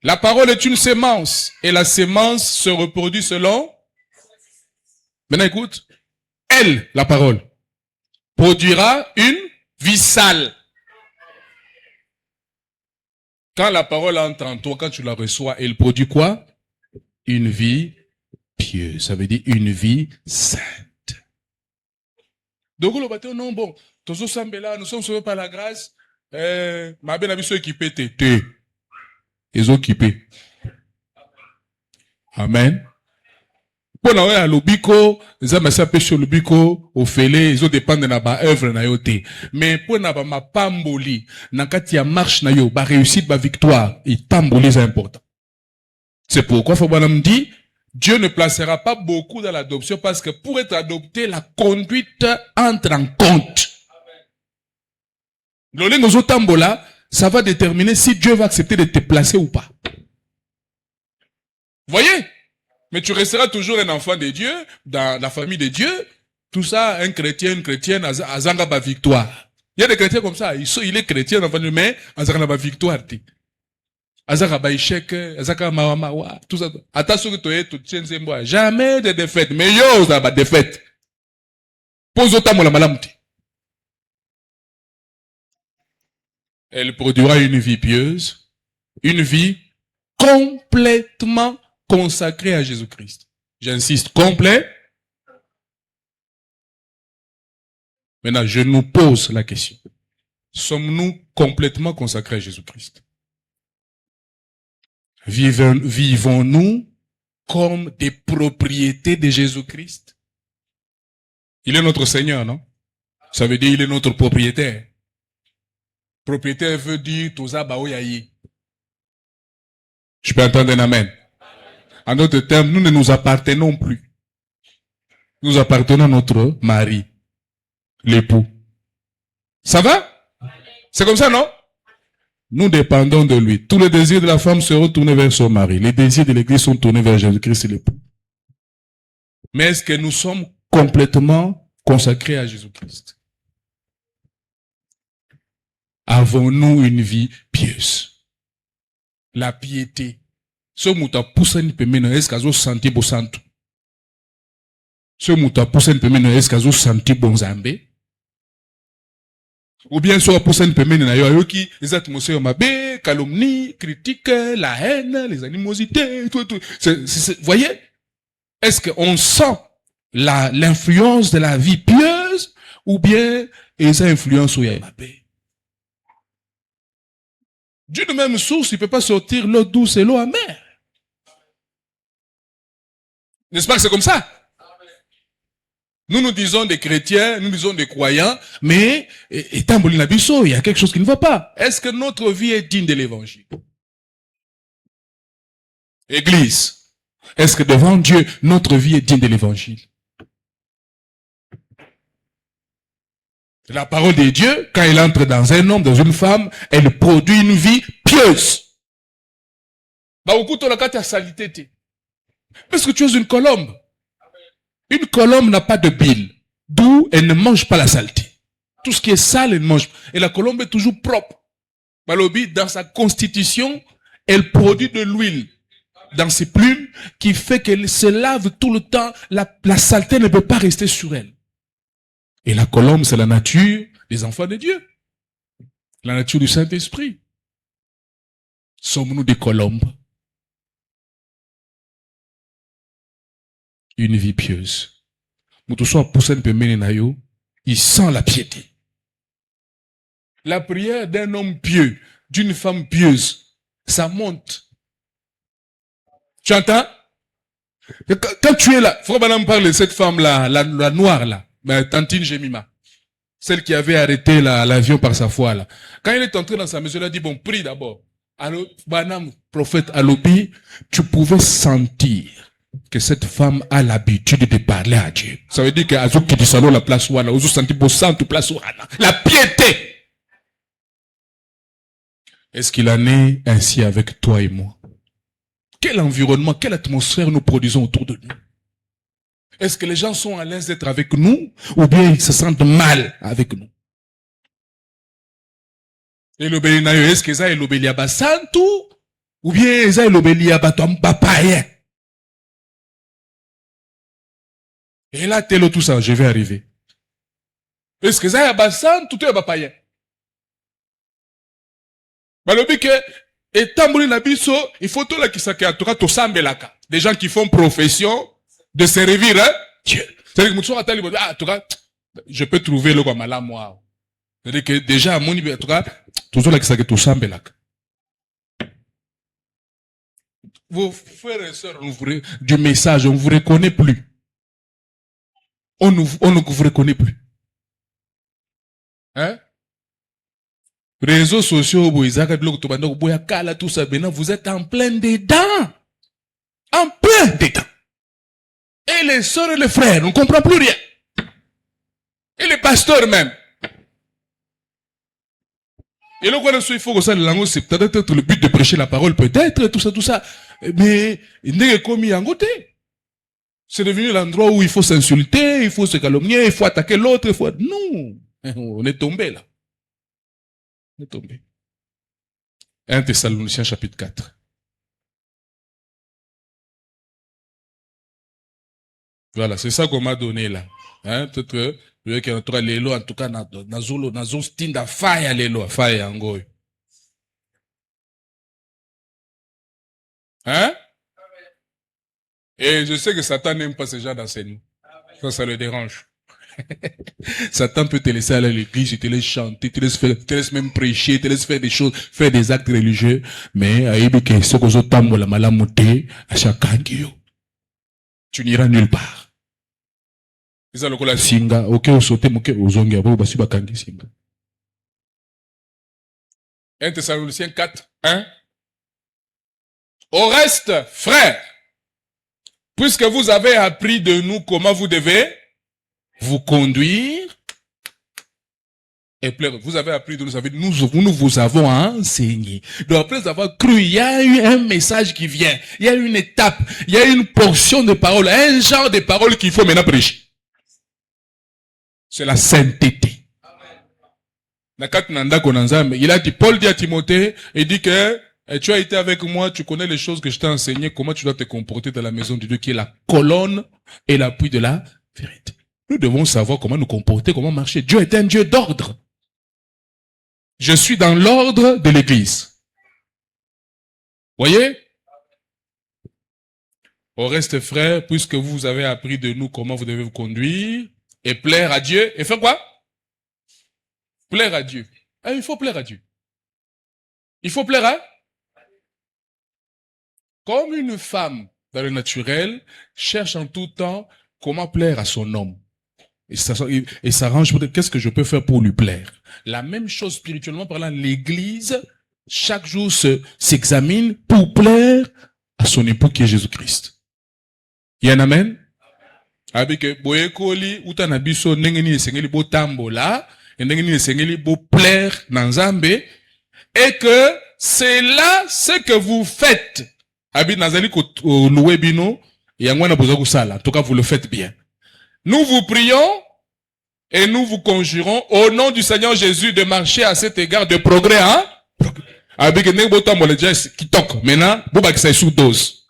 la parole est une sémence, et la sémence se reproduit selon. Maintenant écoute, elle, la parole, produira une vie sale. Quand la parole entre en toi, quand tu la reçois, elle produit quoi? Une vie pieuse. Ça veut dire une vie sainte. Donc, le bateau, non, bon, nous sommes sauvés par la grâce. Ma belle amie, ceux équipés, ils ont équipé. Amen. Pour nous, à l'obiko, ils ont mis péché au l'obiko, au fêlé, ils ont dépendé de la œuvre na yote. Mais pour nous, ma pamboli, na katia marche na yo, ba réussite, ba victoire, et pamboli, c'est important. C'est pourquoi Fabouanam dit, Dieu ne placera pas beaucoup dans l'adoption parce que pour être adopté, la conduite entre en compte. L'olengozo tambola, ça va déterminer si Dieu va accepter de te placer ou pas. Voyez? Mais tu resteras toujours un enfant de Dieu, dans la famille de Dieu. Tout ça, un chrétien, une chrétienne, à Zangaba victoire. Il y a des chrétiens comme ça, il est chrétien, mais à Zangaba victoire. Azaka échec, azaka mawa, tout ça. Attention que tu es tout tien jamais de défaite. Mais yo, ça va défaite. Pose autant la malamti. elle produira une vie pieuse, une vie complètement consacrée à Jésus-Christ. J'insiste, complet. Maintenant, je nous pose la question. Sommes-nous complètement consacrés à Jésus-Christ? Vivons-nous comme des propriétés de Jésus-Christ? Il est notre Seigneur, non? Ça veut dire il est notre propriétaire. Propriétaire veut dire Toza Baoyayi. Je peux entendre un amen. En d'autres termes, nous ne nous appartenons plus. Nous appartenons à notre mari, l'époux. Ça va? C'est comme ça, non? Nous dépendons de lui. Tous les désirs de la femme seront tournés vers son mari. Les désirs de l'église sont tournés vers Jésus-Christ et l'époux. Mais est-ce que nous sommes complètement consacrés à Jésus-Christ? Avons-nous une vie pieuse? La piété. Ce muta poussa ni pemeno est-ce qu'azo senti bo santo? Ce muta poussa ni pemeno est-ce qu'azo senti bon zambe? Ou bien soit poussa ni pemeno na yo qui les atmosphères mabe, calomnie, critique, la haine, les animosités, tout. Voyez? Est-ce qu'on sent l'influence de la vie pieuse ou bien ça influence où il y a mabe? D'une même source, il ne peut pas sortir l'eau douce et l'eau amère. N'est-ce pas que c'est comme ça? Nous nous disons des chrétiens, nous disons des croyants, mais étant bolina biso, il y a quelque chose qui ne va pas. Est-ce que notre vie est digne de l'évangile? Église, est-ce que devant Dieu, notre vie est digne de l'évangile? La parole de Dieu, quand elle entre dans un homme, dans une femme, elle produit une vie pieuse. Parce que tu es une colombe. Une colombe n'a pas de bile. D'où elle ne mange pas la saleté. Tout ce qui est sale, elle ne mange pas. Et la colombe est toujours propre. Balobi, dans sa constitution, elle produit de l'huile dans ses plumes qui fait qu'elle se lave tout le temps. La saleté ne peut pas rester sur elle. Et la colombe, c'est la nature des enfants de Dieu. La nature du Saint-Esprit. Sommes-nous des colombes? Une vie pieuse. Il sent la piété. La prière d'un homme pieux, d'une femme pieuse, ça monte. Tu entends? Quand tu es là, faut que parle de cette femme-là, la noire là. Tantine Jemima, celle qui avait arrêté l'avion par sa foi là. Quand elle est entrée dans sa maison, elle a dit bon, prie d'abord. Alors, Banam, prophète Alobi, tu pouvais sentir que cette femme a l'habitude de parler à Dieu. Ça veut dire que Azou qui dit salon la place ouana, Azou senti beau santo place ouana. La piété. Est-ce qu'il en est ainsi avec toi et moi? Quel environnement, quelle atmosphère nous produisons autour de nous? Est-ce que les gens sont à l'aise d'être avec nous ou bien ils se sentent mal avec nous? Et l'obéli est-ce que ça est l'obéli à santo ou bien ça est l'obéli à papayen? Et là, tel tout ça, je vais arriver. Est-ce que ça est santo ou bien papayen? Balobi que étant mouli na biso, il faut tout la qui s'accueille to sambelaka. Des gens qui font profession de servir, hein? Dieu. C'est-à-dire que je peux trouver le Guamala, moi. C'est-à-dire que déjà, à mon niveau, en tout cas, toujours là qui s'est tout sambelak. Vos frères et sœurs, du message, on ne vous reconnaît plus. On ne vous reconnaît plus. Hein? Réseaux sociaux, vous êtes en plein dedans. En plein dedans. Et les sœurs et les frères, on ne comprend plus rien. Et les pasteurs même. Et là, il faut que ça, c'est peut-être le but de prêcher la parole, peut-être, tout ça. Mais, il n'est comme il y a un côté. C'est devenu l'endroit où il faut s'insulter, il faut se calomnier, il faut attaquer l'autre, il faut... Non. On est tombé là. On est tombé. 1 Thessaloniciens chapitre 4. Voilà, c'est ça qu'on m'a donné là. Hein, peut-être que, en tout cas, l'élo, en tout cas, nazolo, nazon stinda faya l'élo, faya angoy. Hein? Et je sais que Satan n'aime pas ce genre d'enseignement. Ça le dérange. Satan peut te laisser aller à l'église, il te laisse chanter, te laisse même prêcher, te laisse faire des choses, faire des actes religieux. Mais, tu n'iras nulle part. C'est ça le coup singa, ok, au sauté, ok, aux ongi, après, basi bakangi singa. 1 Thessaloniciens 4, 1. Au reste, frères, puisque vous avez appris de nous comment vous devez vous conduire et plaire. Vous avez appris de nous, nous vous avons enseigné. Donc après avoir cru, il y a eu un message qui vient. Il y a une étape, il y a une portion de parole, un genre de parole qu'il faut maintenant prêcher. C'est la sainteté. Il a dit, Paul dit à Timothée, il dit que tu as été avec moi, tu connais les choses que je t'ai enseignées, comment tu dois te comporter dans la maison de Dieu qui est la colonne et l'appui de la vérité. Nous devons savoir comment nous comporter, comment marcher. Dieu est un Dieu d'ordre. Je suis dans l'ordre de l'Église. Voyez? Au reste, frères, puisque vous avez appris de nous comment vous devez vous conduire et plaire à Dieu. Et faire quoi? Plaire à Dieu. Il faut plaire à Dieu. Il faut plaire à? Comme une femme, dans le naturel, cherche en tout temps comment plaire à son homme. Et s'arrange pour dire, qu'est-ce que je peux faire pour lui plaire? La même chose spirituellement parlant, l'Église, chaque jour s'examine pour plaire à son époux qui est Jésus-Christ. Il y a un amen? Avec boyekoli, utanabiso, nengeni esengeli bo tambola, nengeni esengeli bo plaire dans Nzambe, et que c'est là ce que vous faites. Abi nazali ko loué bino, yangwana boza kusala. En tout cas, vous le faites bien. Nous vous prions et nous vous conjurons au nom du Seigneur Jésus de marcher à cet égard de progrès, hein? Avec qui toque. Maintenant, vous avez sous dose.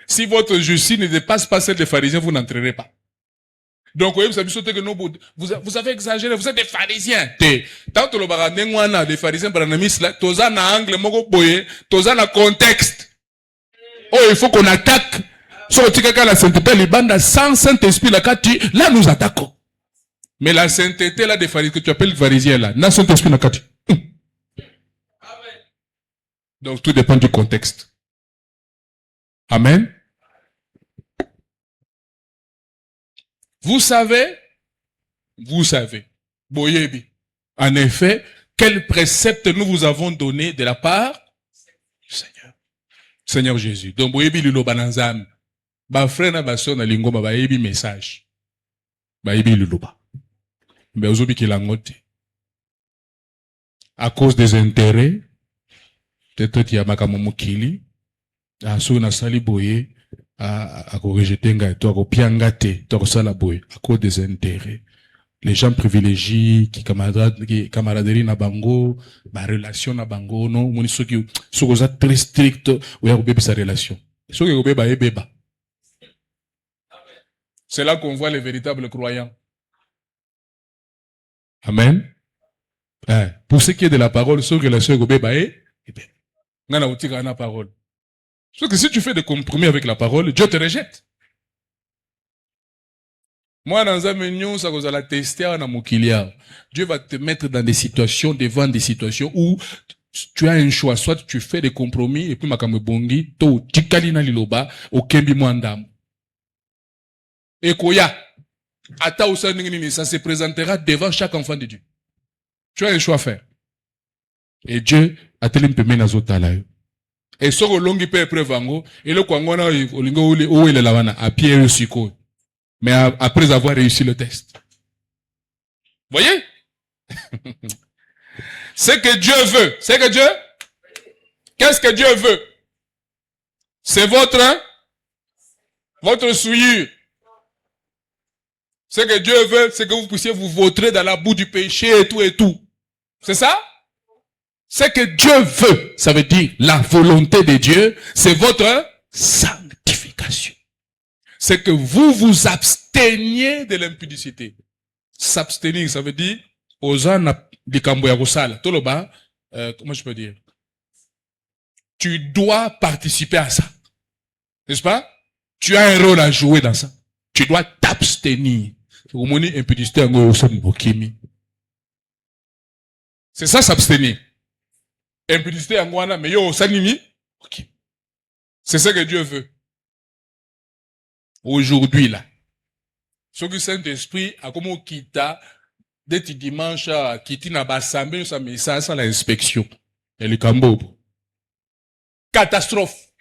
Si votre justice ne dépasse pas celle des pharisiens, vous n'entrerez pas. Donc, vous avez exagéré, vous êtes des pharisiens. Tant que le baradengwana des pharisiens, toza na angle moko boye, toza na contexte. Oh, il faut qu'on attaque. La sainteté, les bandes sans Saint-Esprit, là, nous attaquons. Mais la sainteté, là, des pharisiens, que tu appelles pharisiens, là, n'a Saint-Esprit, la kati. Donc, tout dépend du contexte. Amen. Vous savez, Boyebi, en effet, quel précepte nous vous avons donné de la part du Seigneur. Seigneur Jésus. Donc, Boyebi, lilo bananzam. Ba frère na ba sœur na lingoma ba yebi message. Ba yebi luluba. Mais ozobi ki langote. À cause des intérêts, peut-être ya makamo mukili, a so na sali boye, a ko rejeter nga to ko pianga te, to ko sala boye à cause des intérêts. Les gens privilégiés qui camaraderie na bango, ba relation na bango non, moni soki sokoza très strict ou ya ko beba sa relation. Soki ko beba ebeba. C'est là qu'on voit les véritables croyants. Amen. Pour ce qui est de la parole, sur relation avec Obé, parole. Parce que si tu fais des compromis avec la parole, Dieu te rejette. Moi, dans un menu, ça vous allez tester à Mokilia. Dieu va te mettre dans des situations, devant des situations où tu as un choix. Soit tu fais des compromis, et puis Makame Bongi, to, Tikalina Liloba, au Kembi Mwandam. Et Koya, Ata Ousaningini, ça se présentera devant chaque enfant de Dieu. Tu as un choix à faire. Et Dieu a tellement pu mener à et ce que l'on peut prévango, et le Kwangona, où il est là, à pied et succo. Mais après avoir réussi le test. Voyez? C'est que Dieu veut. C'est que Dieu? Qu'est-ce que Dieu veut? C'est votre souillure. Ce que Dieu veut, c'est que vous puissiez vous vautrer dans la boue du péché et tout et tout. C'est ça? Ce que Dieu veut, ça veut dire la volonté de Dieu, c'est votre sanctification. C'est que vous vous absteniez de l'impudicité. S'abstenir, ça veut dire, aux gens di kambo ya kosala. Toloba, comment je peux dire? tu dois participer à ça. N'est-ce pas? Tu as un rôle à jouer dans ça. Tu dois t'abstenir. C'est ça, s'abstenir. Impudicité angwana, mais yo, sanimi. Ok. C'est ça que Dieu veut. Aujourd'hui, là. Ce que Saint-Esprit a comme quitta, dès dimanche, quitter na basambe, ça met ça, l'inspection. Et le cambo. Catastrophe.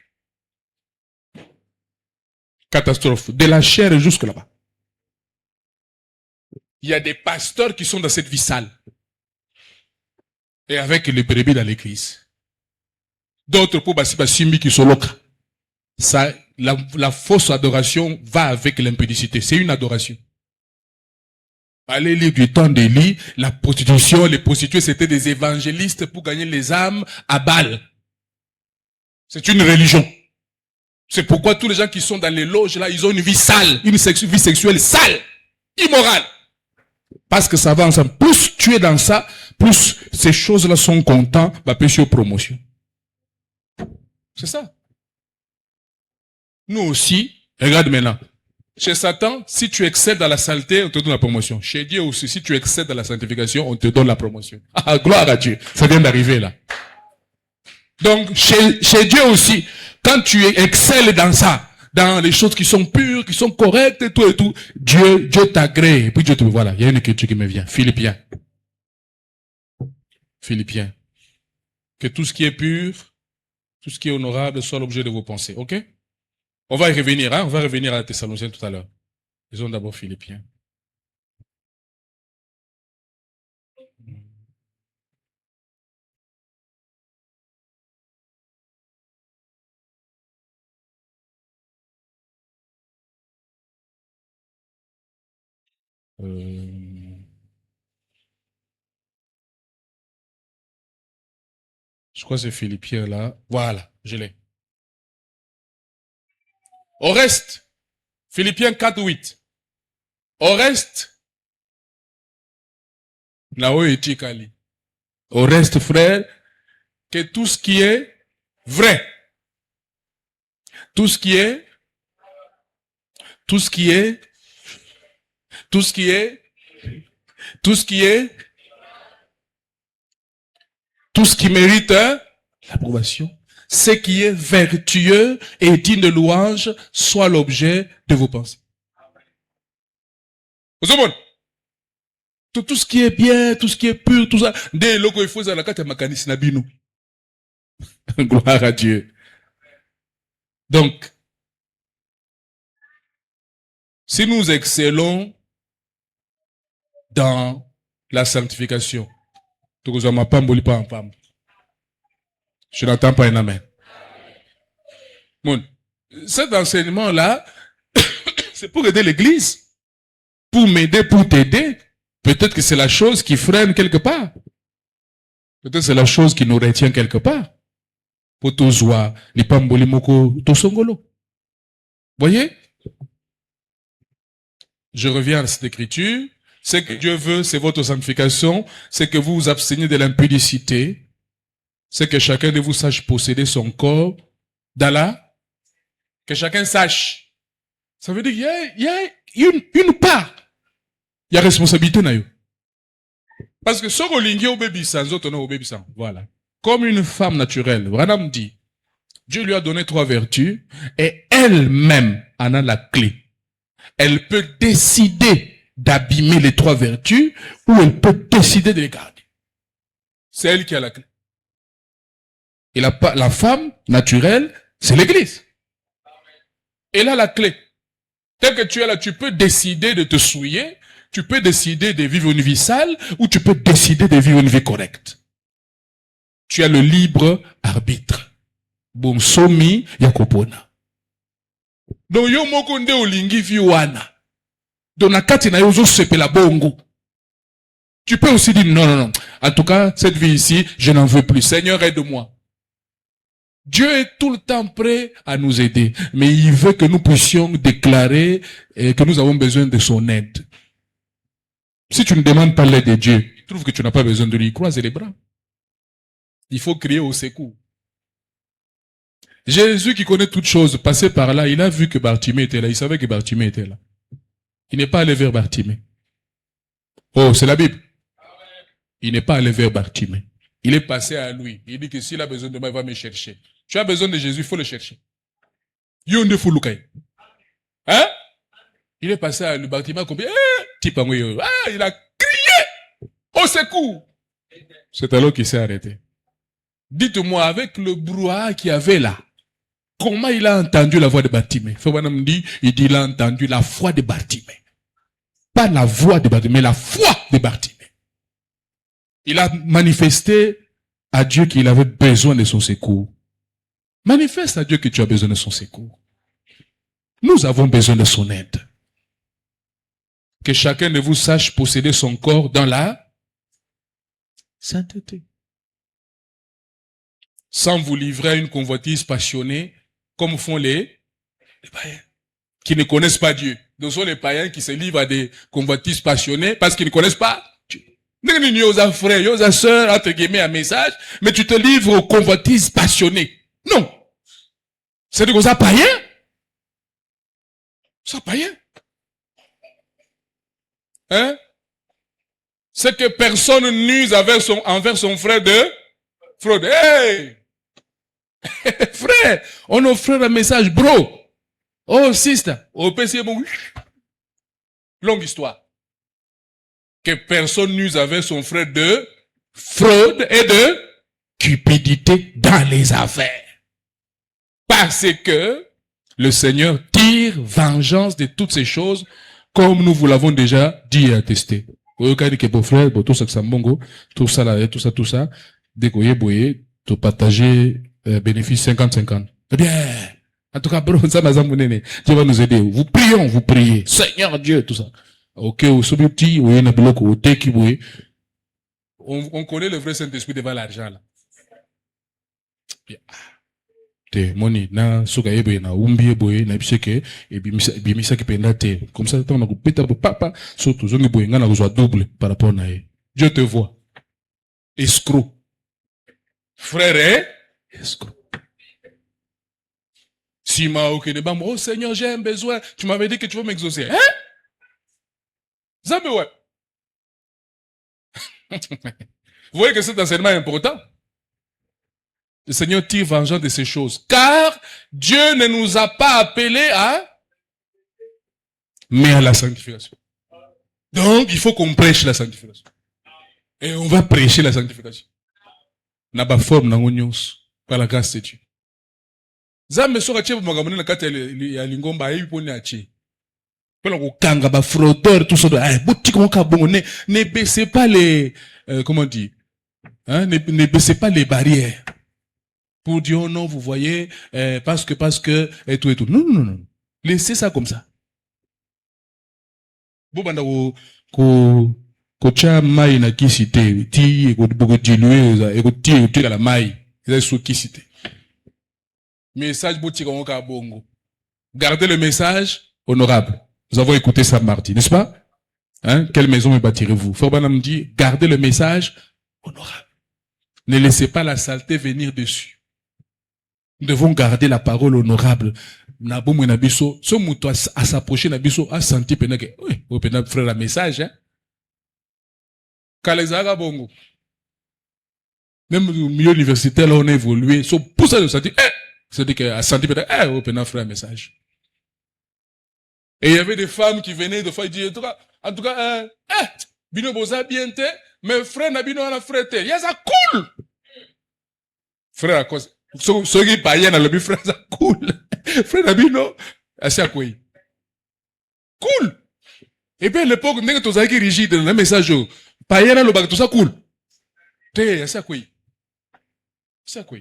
Catastrophe. De la chair jusque là-bas. Il y a des pasteurs qui sont dans cette vie sale. Et avec les brebis dans l'église. D'autres pour Bassimbi qui sont locaux. Ça, la fausse adoration va avec l'impudicité. C'est une adoration. Allez lire du temps d'Élie, la prostitution, les prostituées, c'était des évangélistes pour gagner les âmes à Baal. C'est une religion. C'est pourquoi tous les gens qui sont dans les loges là, ils ont une vie sale, une vie sexuelle sale, immorale. Parce que ça va ensemble. Plus tu es dans ça, plus ces choses-là sont contents, va pêcher aux promotions. C'est ça. Nous aussi, regarde maintenant. Chez Satan, si tu excelles dans la saleté, on te donne la promotion. Chez Dieu aussi, si tu excelles dans la sanctification, on te donne la promotion. Ah, gloire à Dieu. Ça vient d'arriver là. Donc, chez Dieu aussi, quand tu excelles dans ça, dans les choses qui sont pures, qui sont correctes et tout, Dieu t'agrée. Et puis Dieu te, voilà, il y a une écriture qui me vient. Philippiens. Que tout ce qui est pur, tout ce qui est honorable soit l'objet de vos pensées. Ok? On va y revenir, hein? On va revenir à la Thessalonicienne tout à l'heure. Disons d'abord Philippiens. Je crois que c'est Philippiens là. Voilà, je l'ai. Au reste, Philippiens 4, 8. Au reste, au reste, frère, que tout ce qui est vrai, tout ce qui mérite l'approbation, ce qui est vertueux et digne de louange, soit l'objet de vos pensées. Tout ce qui est bien, tout ce qui est pur, tout ça, dès loko il faut la carte makanis nabino. Gloire à Dieu. Donc, si nous excellons dans la sanctification, je n'entends pas un amen. Bon, cet enseignement-là, c'est pour aider l'église, pour m'aider, pour t'aider. Peut-être que c'est la chose qui freine quelque part. Peut-être que c'est la chose qui nous retient quelque part. Pour tozoa, les pamboli moko, tosongolo. Voyez? Je reviens à cette écriture. Ce que Dieu veut, c'est votre sanctification. C'est que vous vous absteniez de l'impudicité. C'est que chacun de vous sache posséder son corps dans la... Que chacun sache. Ça veut dire qu'il y a une part. Il y a responsabilité na yo. Parce que ce que au bébé sans autre au bébé sans. Voilà. Comme une femme naturelle. Branham dit, Dieu lui a donné 3 vertus et elle-même en a la clé. Elle peut décider d'abîmer les 3 vertus ou elle peut décider de les garder. C'est elle qui a la clé. Et la femme naturelle, c'est l'église. Elle a la clé. Tel que tu es là, tu peux décider de te souiller, tu peux décider de vivre une vie sale, ou tu peux décider de vivre une vie correcte. Tu as le libre arbitre. Bon, somi yakopona. Donc, yo moko nde olingi vi wana. Donc, na kati na yo zo sepela bongo. Tu peux aussi dire non. En tout cas, cette vie ici, je n'en veux plus. Seigneur, aide-moi. Dieu est tout le temps prêt à nous aider. Mais il veut que nous puissions déclarer que nous avons besoin de son aide. Si tu ne demandes pas l'aide de Dieu, il trouve que tu n'as pas besoin de lui croiser les bras. Il faut crier au secours. Jésus qui connaît toutes choses, passait par là, il a vu que Bartimée était là, il savait que Bartimée était là. Il n'est pas allé vers Bartimée. Oh, c'est la Bible. Il n'est pas allé vers Bartimée. Il est passé à lui. Il dit que s'il a besoin de moi, il va me chercher. Tu as besoin de Jésus, il faut le chercher. Hein? Il est passé à lui. Bartimée a compris. Il a crié au secours. C'est alors qu'il s'est arrêté. Dites-moi, avec le brouhaha qu'il y avait là, comment il a entendu la voix de Bartimée? Il dit il a entendu la foi de Bartimée. Pas la voix de Bartimée, mais la foi de Bartimée. Il a manifesté à Dieu qu'il avait besoin de son secours. Manifeste à Dieu que tu as besoin de son secours. Nous avons besoin de son aide. Que chacun de vous sache posséder son corps dans la sainteté. Sans vous livrer à une convoitise passionnée, comme font les païens, qui ne connaissent pas Dieu. Ce sont les païens qui se livrent à des convoitises passionnées parce qu'ils ne connaissent pas Dieu. Yosa frère, yosa sœur, entre guillemets, un message, mais tu te livres aux convoitises passionnées. Non. C'est de ça païen. Ça païen. Hein? C'est que personne n'use envers son frère de fraude. Hey! Frère, on offre un message, bro. Oh, sister. Oh, PC, bon. Longue histoire. Que personne n'use avec son frère de fraude et de cupidité dans les affaires. Parce que le Seigneur tire vengeance de toutes ces choses, comme nous vous l'avons déjà dit et attesté. Tout ça, dès que vous tu partager bénéfice 50-50. Eh bien, en tout cas, bro, ça m'a Dieu va nous aider. Vous prions, vous priez. Seigneur Dieu, tout ça. Ok, on connaît le vrai Saint-Esprit devant l'argent, là. Te, moni, na, soka ebe, na, umbi eboye, na, biseke, et bimisa ki penda te. Comme ça, on a coupé ta papa, surtout, zongi boye, nga na reçoit double par rapport à elle. Dieu te voit. Escroc. Frère, hein? Escroc. Si ma ok, de bam, oh Seigneur, j'ai un besoin. Tu m'avais dit que tu veux m'exaucer. Hein? Zambe ouais. Vous voyez que cet enseignement est important? Le Seigneur tire vengeance de ces choses. Car Dieu ne nous a pas appelés mais à la sanctification. Donc, il faut qu'on prêche la sanctification. Et on va prêcher la sanctification. N'a pas forme dans l'union par la grâce de Dieu. Zambe soka tche magamone na kati ya lingomba ayi poni ache. Pela ko kanga ba fraudeur tout ça de boutique mon kabongo ne baissez pas les comment on dit hein, ne baissez pas les barrières. Pour dire oh non, vous voyez parce que et tout. Non. Laissez ça comme ça. Bo banda ko cha mai na kisite ti ko bogo diluer e ko ti la mai. C'est sous kisite. Message boutique en bongo. Gardez le message honorable. Nous avons écouté ça mardi, n'est-ce pas? Hein? Quelle maison me bâtirez-vous? Forbanam dit, gardez le message honorable. Ne laissez pas la saleté venir dessus. Nous devons garder la parole honorable. Naboum nabiso, ce mouton à s'approcher nabiso a senti pendant que, oui, vous pouvez faire le message, hein? Kalezaga bongo. Même au milieu universitaire, là, on a évolué. So, pour ça, je senti, c'est-à-dire qu'à senti peut-être, on peut faire un message. Et il y avait des femmes qui venaient de fois dire, en tout cas, bino boza bien te, mais frère nabino ana frère te, y'a ça cool! Frère à cause, ceux qui païen à l'objet, frère ça cool! Frère nabino, assez à quoi? Cool! Et puis à l'époque, n'est-ce que tu as rigide dans le message, païen à l'objet, tout ça cool! T'es, assez à quoi? C'est à quoi?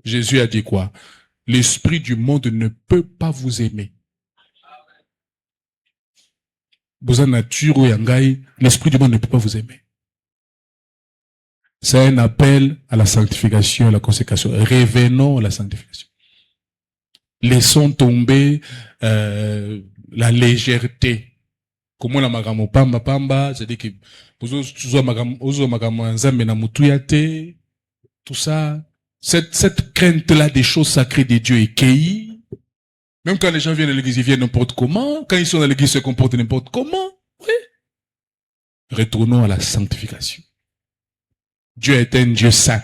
Jésus a dit quoi? L'esprit du monde ne peut pas vous aimer. L'esprit du monde ne peut pas vous aimer. C'est un appel à la sanctification, à la consécration. Revenons à la sanctification. Laissons tomber la légèreté. Comment la magamo pamba, c'est-à-dire que tout ça, Cette crainte-là des choses sacrées de Dieu est cueillie. Même quand les gens viennent à l'église, ils viennent n'importe comment. Quand ils sont dans l'église, ils se comportent n'importe comment. Oui. Retournons à la sanctification. Dieu est un Dieu saint.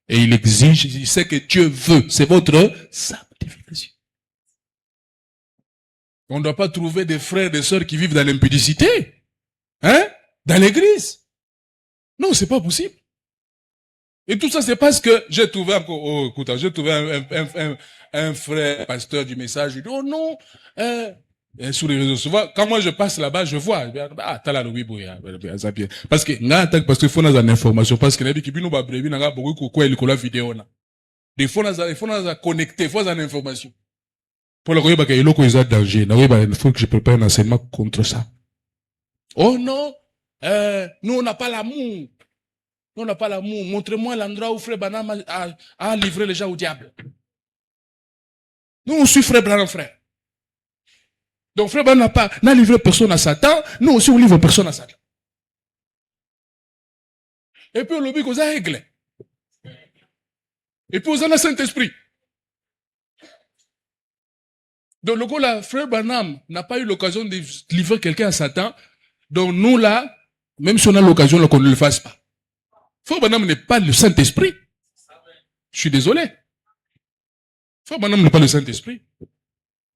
Et il exige, il sait que Dieu veut. C'est votre sanctification. On ne doit pas trouver des frères et des sœurs qui vivent dans l'impudicité. Hein? Dans l'église. Non, c'est pas possible. Et tout ça, c'est parce que j'ai trouvé encore, oh, écoute, j'ai trouvé un frère pasteur du message. Il dit, oh non, sur les réseaux sociaux. Quand moi je passe là-bas, je vois, ah, t'as la louis bouya, parce que, n'a tant parce qu'il faut dans information, parce que n'habite qui nous va prévenir, n'a beaucoup quoi, il colle la vidéo, là. Des fois, il faut nous connecter, il faut dans information. Pour le croire, il y a danger. Il faut que je prépare un enseignement contre ça. Oh non, nous on n'a pas l'amour. Nous on n'a pas l'amour. Montrez-moi l'endroit où Frère Branham a livré les gens au diable. Nous on suit Frère Branham, frère. Donc Frère Branham n'a livré personne à Satan. Nous aussi on livre personne à Satan. Et puis on le dit qu'on a réglé. Et puis on a le Saint-Esprit. Donc le coup là, Frère Branham n'a pas eu l'occasion de livrer quelqu'un à Satan. Donc nous là, même si on a l'occasion qu'on ne le fasse pas. Frère Branham n'est pas le Saint-Esprit. Je suis désolé. Frère Branham n'est pas le Saint-Esprit.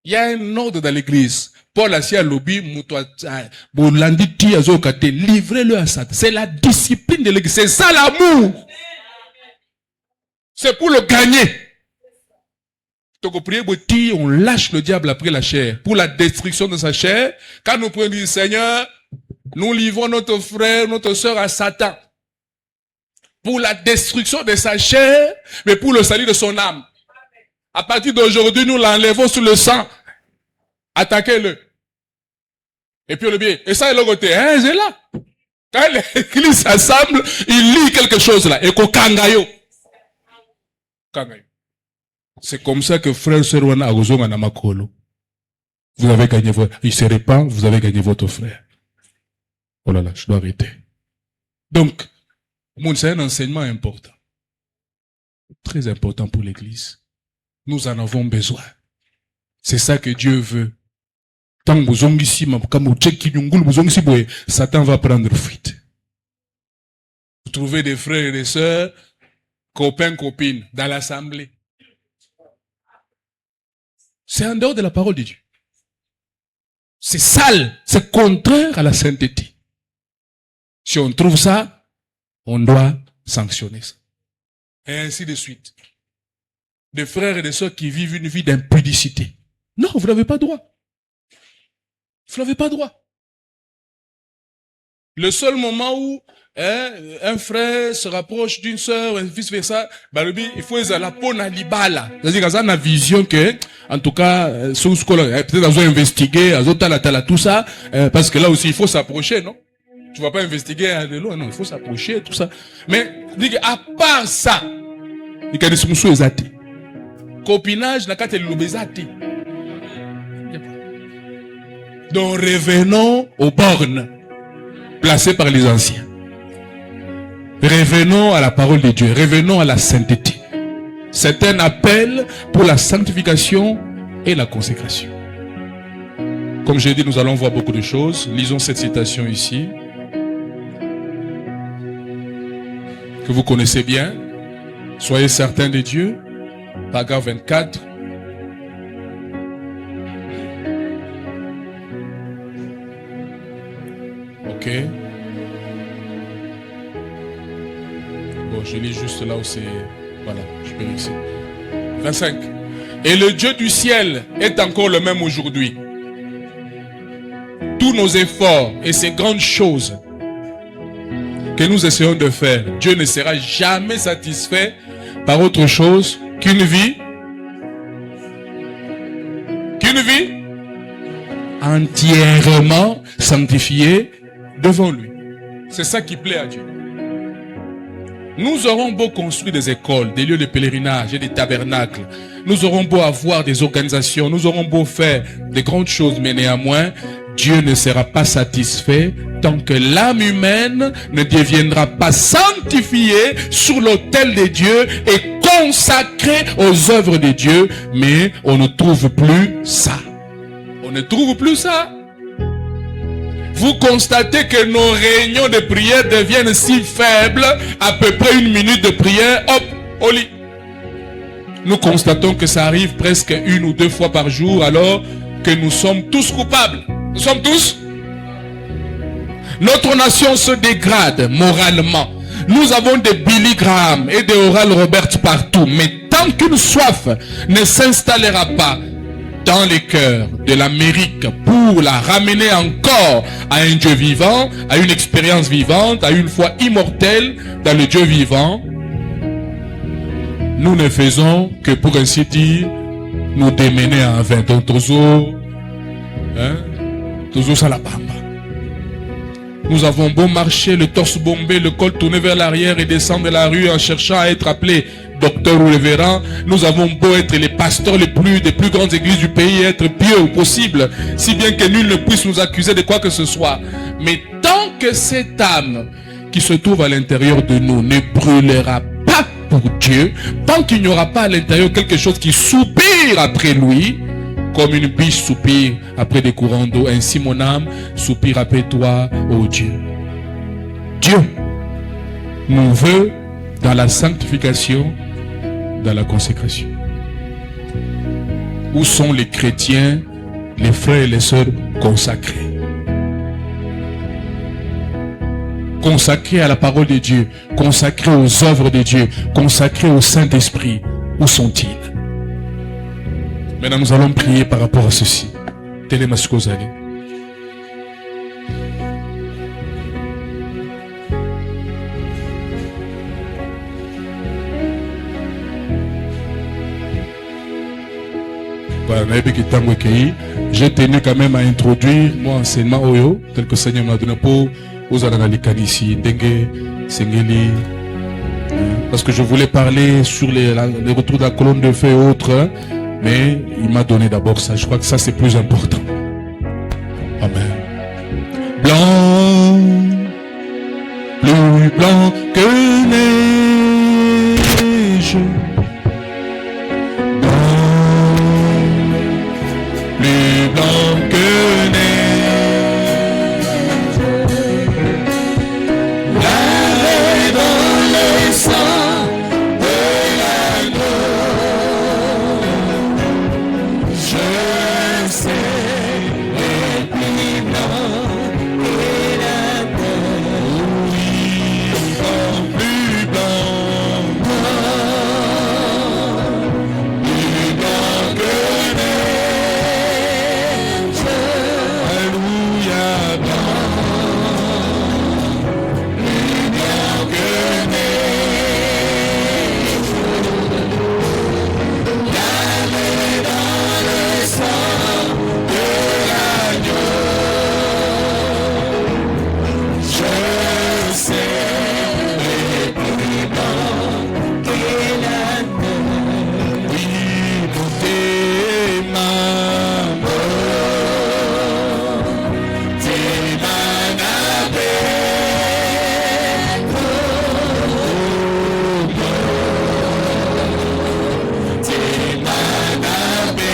Il y a un ordre dans l'église. Paul a si à lobby, livrez-le à Satan. C'est la discipline de l'église. C'est ça l'amour. C'est pour le gagner. Donc, on lâche le diable après la chair. Pour la destruction de sa chair. Quand nous prenons du Seigneur, nous livrons notre frère, notre soeur à Satan. Pour la destruction de sa chair, mais pour le salut de son âme. À partir d'aujourd'hui, nous l'enlevons sur le sang. Attaquez-le. Et puis le bien. Et ça, il est côté. Hein, c'est là. Quand l'église s'assemble, il lit quelque chose là. Et qu'au kangayo. Kangayo. C'est comme ça que frère Serwana Agozonga Namakolo. Vous avez gagné votre, il se répand, vous avez gagné votre frère. Oh là là, je dois arrêter. Donc, c'est un enseignement important. Très important pour l'église. Nous en avons besoin. C'est ça que Dieu veut. Tant que vous ici, Satan va prendre fuite. Vous trouvez des frères et des sœurs, copains, copines, dans l'assemblée. C'est en dehors de la parole de Dieu. C'est sale, c'est contraire à la sainteté. Si on trouve ça, on doit sanctionner ça. Et ainsi de suite. Des frères et des sœurs qui vivent une vie d'impudicité. Non, vous n'avez pas droit. Vous n'avez pas droit. Le seul moment où un frère se rapproche d'une sœur, et vice versa, il faut la peau na libala. C'est-à-dire qu'on a une vision que, en tout cas, peut-être on doit investiguer, tout ça, parce que là aussi il faut s'approcher, non? Tu vas pas investiguer de loin, non, il faut s'approcher, tout ça. Mais, à part ça, il y a des sous exatés. Copinage, n'a qu'à te l'obésate. Donc revenons aux bornes placées par les anciens. Revenons à la parole de Dieu. Revenons à la sainteté. C'est un appel pour la sanctification et la consécration. Comme j'ai dit, nous allons voir beaucoup de choses. Lisons cette citation ici, que vous connaissez bien. Soyez certains de Dieu. Paragraphe 24. Ok. Bon, je lis juste là où c'est... Voilà, je peux ici. 25. Et le Dieu du ciel est encore le même aujourd'hui. Tous nos efforts et ces grandes choses que nous essayons de faire, Dieu ne sera jamais satisfait par autre chose qu'une vie entièrement sanctifiée devant lui. C'est ça qui plaît à Dieu. Nous aurons beau construire des écoles, des lieux de pèlerinage et des tabernacles. Nous aurons beau avoir des organisations. Nous aurons beau faire des grandes choses. Mais néanmoins, Dieu ne sera pas satisfait tant que l'âme humaine ne deviendra pas sanctifiée sur l'autel de Dieu et consacrés aux œuvres de Dieu, mais on ne trouve plus ça. On ne trouve plus ça. Vous constatez que nos réunions de prière deviennent si faibles, à peu près 1 minute de prière, hop, au lit. Nous constatons que ça arrive presque 1 ou 2 fois par jour, alors que nous sommes tous coupables. Nous sommes tous. Notre nation se dégrade moralement. Nous avons des Billy Graham et des Oral Roberts partout. Mais tant qu'une soif ne s'installera pas dans les cœurs de l'Amérique pour la ramener encore à un Dieu vivant, à une expérience vivante, à une foi immortelle dans le Dieu vivant, nous ne faisons que, pour ainsi dire, nous démener en vain. Donc, toujours salabamba. Nous avons beau marcher, le torse bombé, le col tourné vers l'arrière et descendre de la rue en cherchant à être appelé docteur ou révérend. Nous avons beau être les pasteurs des plus grandes églises du pays, être pieux au possible, si bien que nul ne puisse nous accuser de quoi que ce soit. Mais tant que cette âme qui se trouve à l'intérieur de nous ne brûlera pas pour Dieu, tant qu'il n'y aura pas à l'intérieur quelque chose qui soupire après lui, comme une biche soupire après des courants d'eau, ainsi mon âme soupire après toi, ô Dieu. Dieu nous veut dans la sanctification, dans la consécration. Où sont les chrétiens, les frères et les sœurs consacrés? Consacrés à la parole de Dieu, consacrés aux œuvres de Dieu, consacrés au Saint-Esprit. Où sont-ils? Maintenant, nous allons prier par rapport à ceci. Télémascosali. J'ai tenu quand même à introduire mon enseignement Oyo, tel que le Seigneur m'a donné pour aux Ananalikanici, Dengue, Sengeli. Parce que je voulais parler sur les retours de la colonne de feu et autres. Mais il m'a donné d'abord ça. Je crois que ça c'est plus important. Amen. Blanc, plus blanc que neige. Blanc, plus blanc que neige. Lavé dans le sang de l'agneau. Je sais les plus blancs et la terre, oui, plus blanc, plus blanc que neige, alléluia, blanc, plus blanc que neige, lavé dans le sang de l'agneau. Je sais les plus blancs et la terre, oui, bonté maman, t'es manabé, t'es manabé.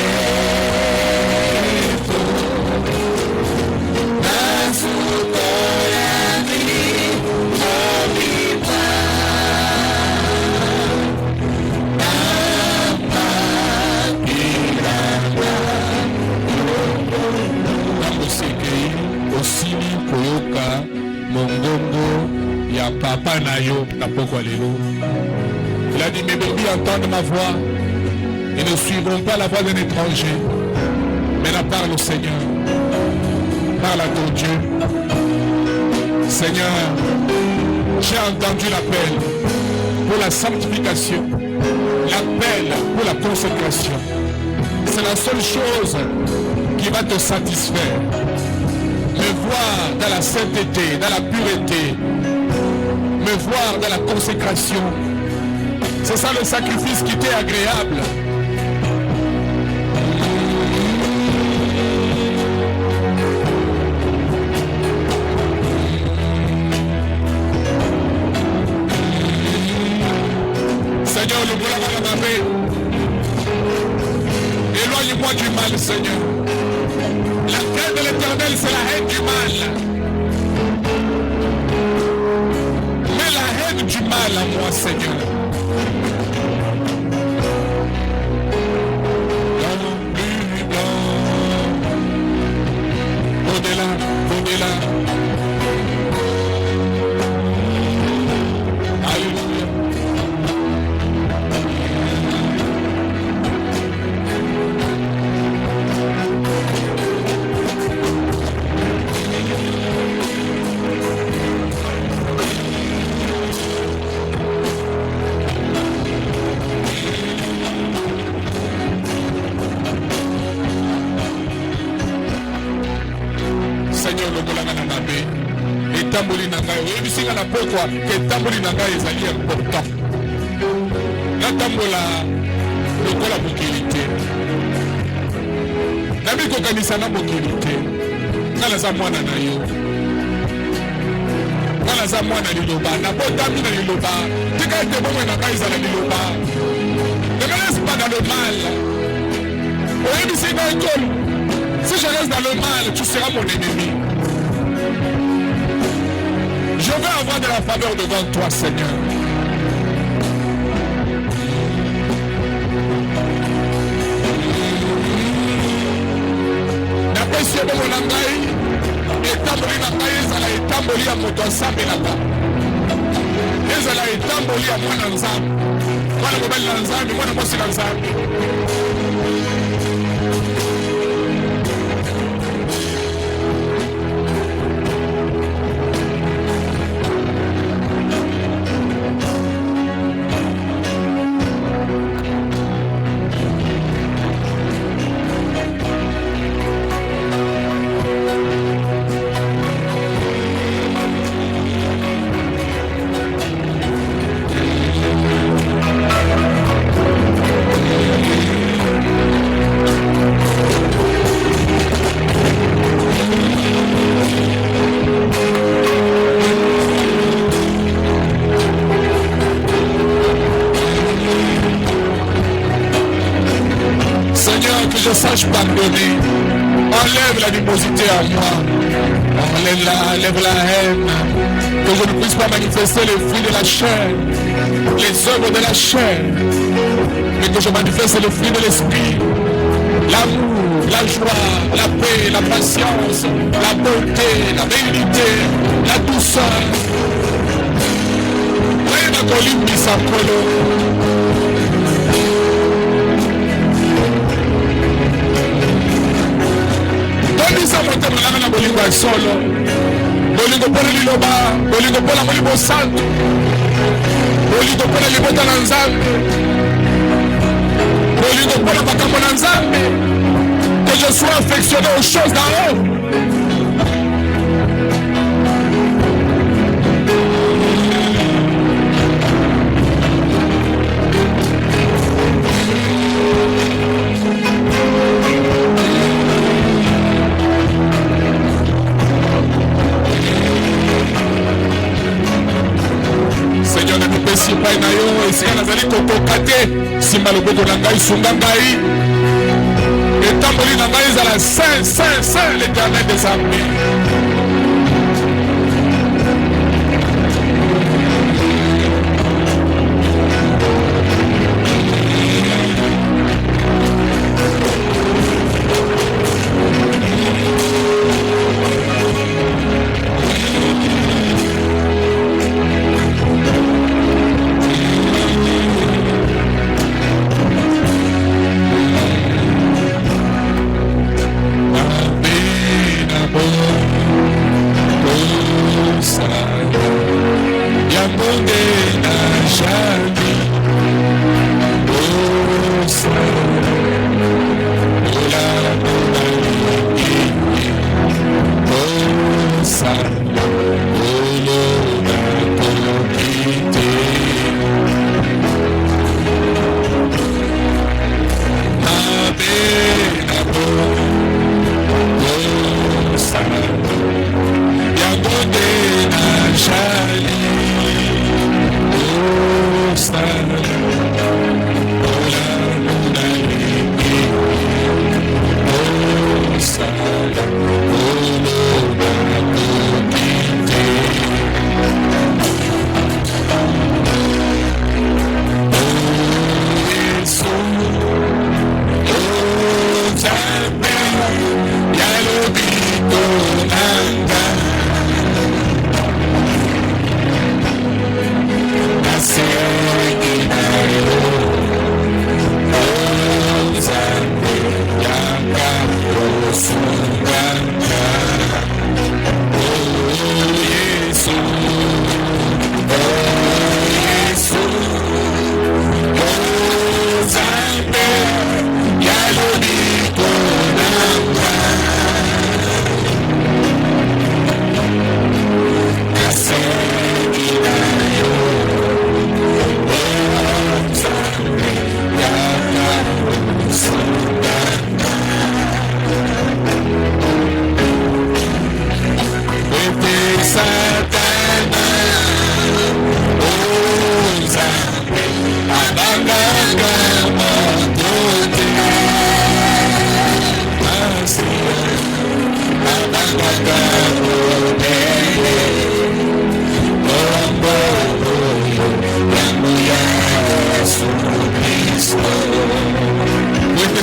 Papa Nayo, il a dit, mes brebis entendent ma voix et ne suivront pas la voix d'un étranger, mais la parle au Seigneur. Parle à ton Dieu. Seigneur, j'ai entendu l'appel pour la sanctification, l'appel pour la consécration. C'est la seule chose qui va te satisfaire. Me voir dans la sainteté, dans la pureté, me voir dans la consécration. C'est ça le sacrifice qui t'est agréable. C'est Seigneur, le voilà la main. Éloigne-moi du mal, Seigneur. La crainte de l'Éternel, c'est la haine du mal. Mais la haine du mal à moi, Seigneur. Plus blanc. Au-delà, au-delà. Alléluia. Seigneur, le bolanga na mabe. Etamboli na ngai. Oyebisinga na pokwa ke etamboli na ngai ezali important. Natambola lokola mokili te. Nabi kokanisa na mokili te. Nga naza mwana na yo. Nga naza mwana liloba. Nabotami na liloba. Tika ete bomoi na ngai ezala liloba. Ne me laisse pas dans le mal. Oyebisinga ekolo. Si je reste dans le mal, tu seras mon ennemi. Je veux avoir de la faveur devant toi, Seigneur. Napesi yo bongo na ngai, etamboli na ngai ezala etamboli ya moto asambelaka. Ezala etamboli ya mwana nzambe. Mwana mobali na nzambe, mwana mwasi na nzambe. Je sache pardonner. Enlève l'animosité à moi. Enlève la haine. Que je ne puisse pas manifester les fruits de la chair, les œuvres de la chair, mais que je manifeste les fruits de l'esprit. L'amour, la joie, la paix, la patience, la bonté, la bénité, la douceur. Tondisa motema nanga na bolingo ya solo, bolingo mpona liloba, bolingo mpona molimo santo, bolingo mpona libota na Nzambe, bolingo mpona makambo na Nzambe, que je sois affectionné aux choses d'en haut. Seigneur, ne me pesi pas na yo, esika nazali kokoka te, simba loboko na ngai, sunga ngai, etamboli na ngai ezala saint, saint, saint, l'Éternel des armées.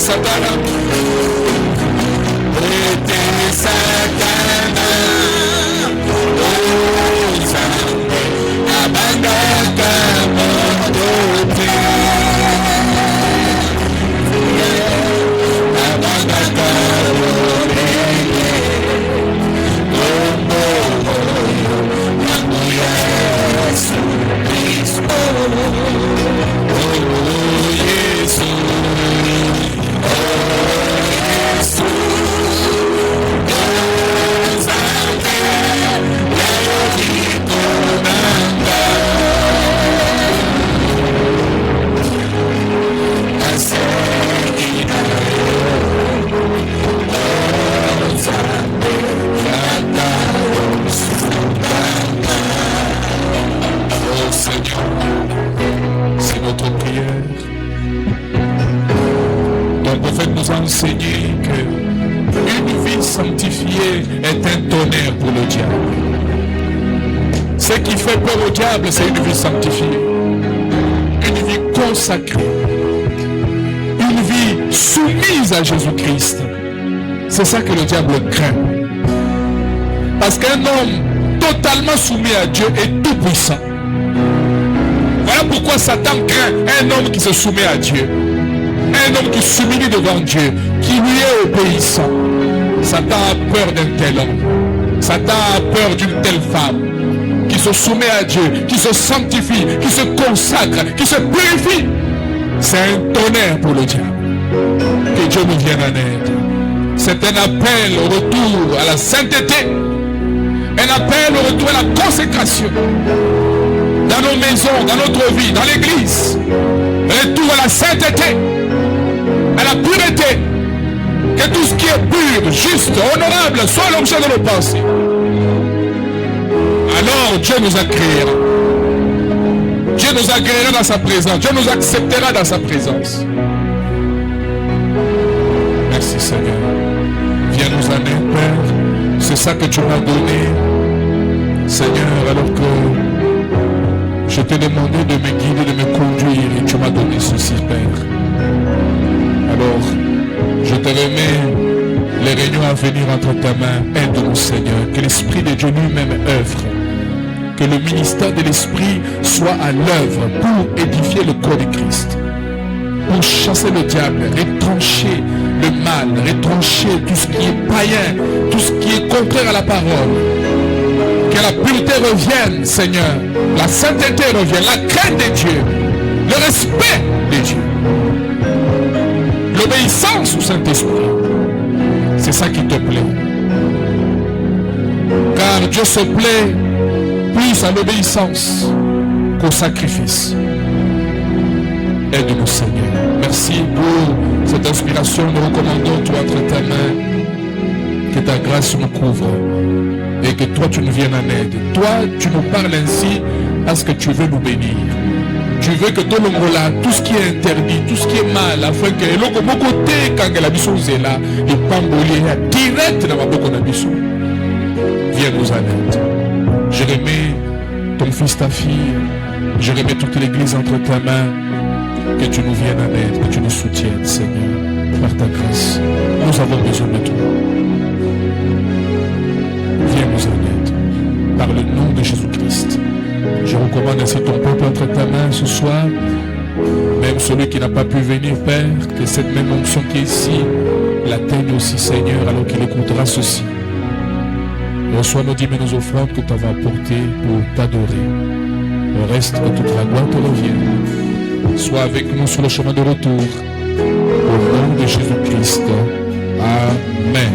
Satana. C'est notre prière. Ton prophète nous a enseigné qu'une vie sanctifiée est un tonnerre pour le diable. Ce qui fait peur au diable, c'est une vie sanctifiée, une vie consacrée, une vie soumise à Jésus-Christ. C'est ça que le diable craint. Parce qu'un homme totalement soumis à Dieu est tout puissant. Voilà pourquoi Satan craint un homme qui se soumet à Dieu. Un homme qui s'humilie devant Dieu, qui lui est obéissant. Satan a peur d'un tel homme. Satan a peur d'une telle femme qui se soumet à Dieu, qui se sanctifie, qui se consacre, qui se purifie. C'est un tonnerre pour le diable. Que Dieu nous vienne en aide. C'est un appel au retour à la sainteté. Un appel au retour à la consécration. Dans nos maisons, dans notre vie, dans l'église. Retour à la sainteté, à la pureté. Que tout ce qui est pur, juste, honorable soit l'objet de nos pensées. Alors Dieu nous accueillera. Dieu nous agréera dans sa présence. Dieu nous acceptera dans sa présence. Merci Seigneur. Viens nous en aide, Père. C'est ça que tu m'as donné, Seigneur, alors que je t'ai demandé de me guider, de me conduire, et tu m'as donné ceci, Père. Alors, je te remets les réunions à venir entre ta main. Aide-nous, Seigneur, que l'Esprit de Dieu lui-même œuvre. Que le ministère de l'Esprit soit à l'œuvre pour édifier le corps de Christ. Pour chasser le diable, retrancher le mal, retrancher tout ce qui est païen, tout ce qui est contraire à la parole. Que la pureté revienne, Seigneur. La sainteté revienne, la crainte de Dieu, le respect de Dieu. L'obéissance au Saint-Esprit. C'est ça qui te plaît. Car Dieu se plaît plus à l'obéissance qu'au sacrifice. Aide-nous, Seigneur. Merci pour cette inspiration. Nous recommandons toi entre ta main. Que ta grâce nous couvre. Et que toi tu nous viennes en aide. Toi tu nous parles ainsi parce que tu veux nous bénir. Tu veux que tout le monde là, tout ce qui est interdit, tout ce qui est mal, afin que l'autre côté quand la mission est là, les pamboliers direct dans ma bouche de mission. Viens nous en aide. Je remets ton fils, ta fille. Je remets toute l'église entre ta main. Que tu nous viennes en aide, que tu nous soutiennes, Seigneur, par ta grâce. Nous avons besoin de toi. Viens nous en aide, par le nom de Jésus-Christ. Je recommande ainsi ton peuple entre ta main ce soir. Même celui qui n'a pas pu venir, Père, que cette même onction qui est ici l'atteigne aussi, Seigneur, alors qu'il écoutera ceci. Reçois nos dîmes et nos offrandes que tu vas apporter pour t'adorer. Le reste, que toute la gloire te revienne. Sois avec nous sur le chemin de retour. Au nom de Jésus-Christ. Amen.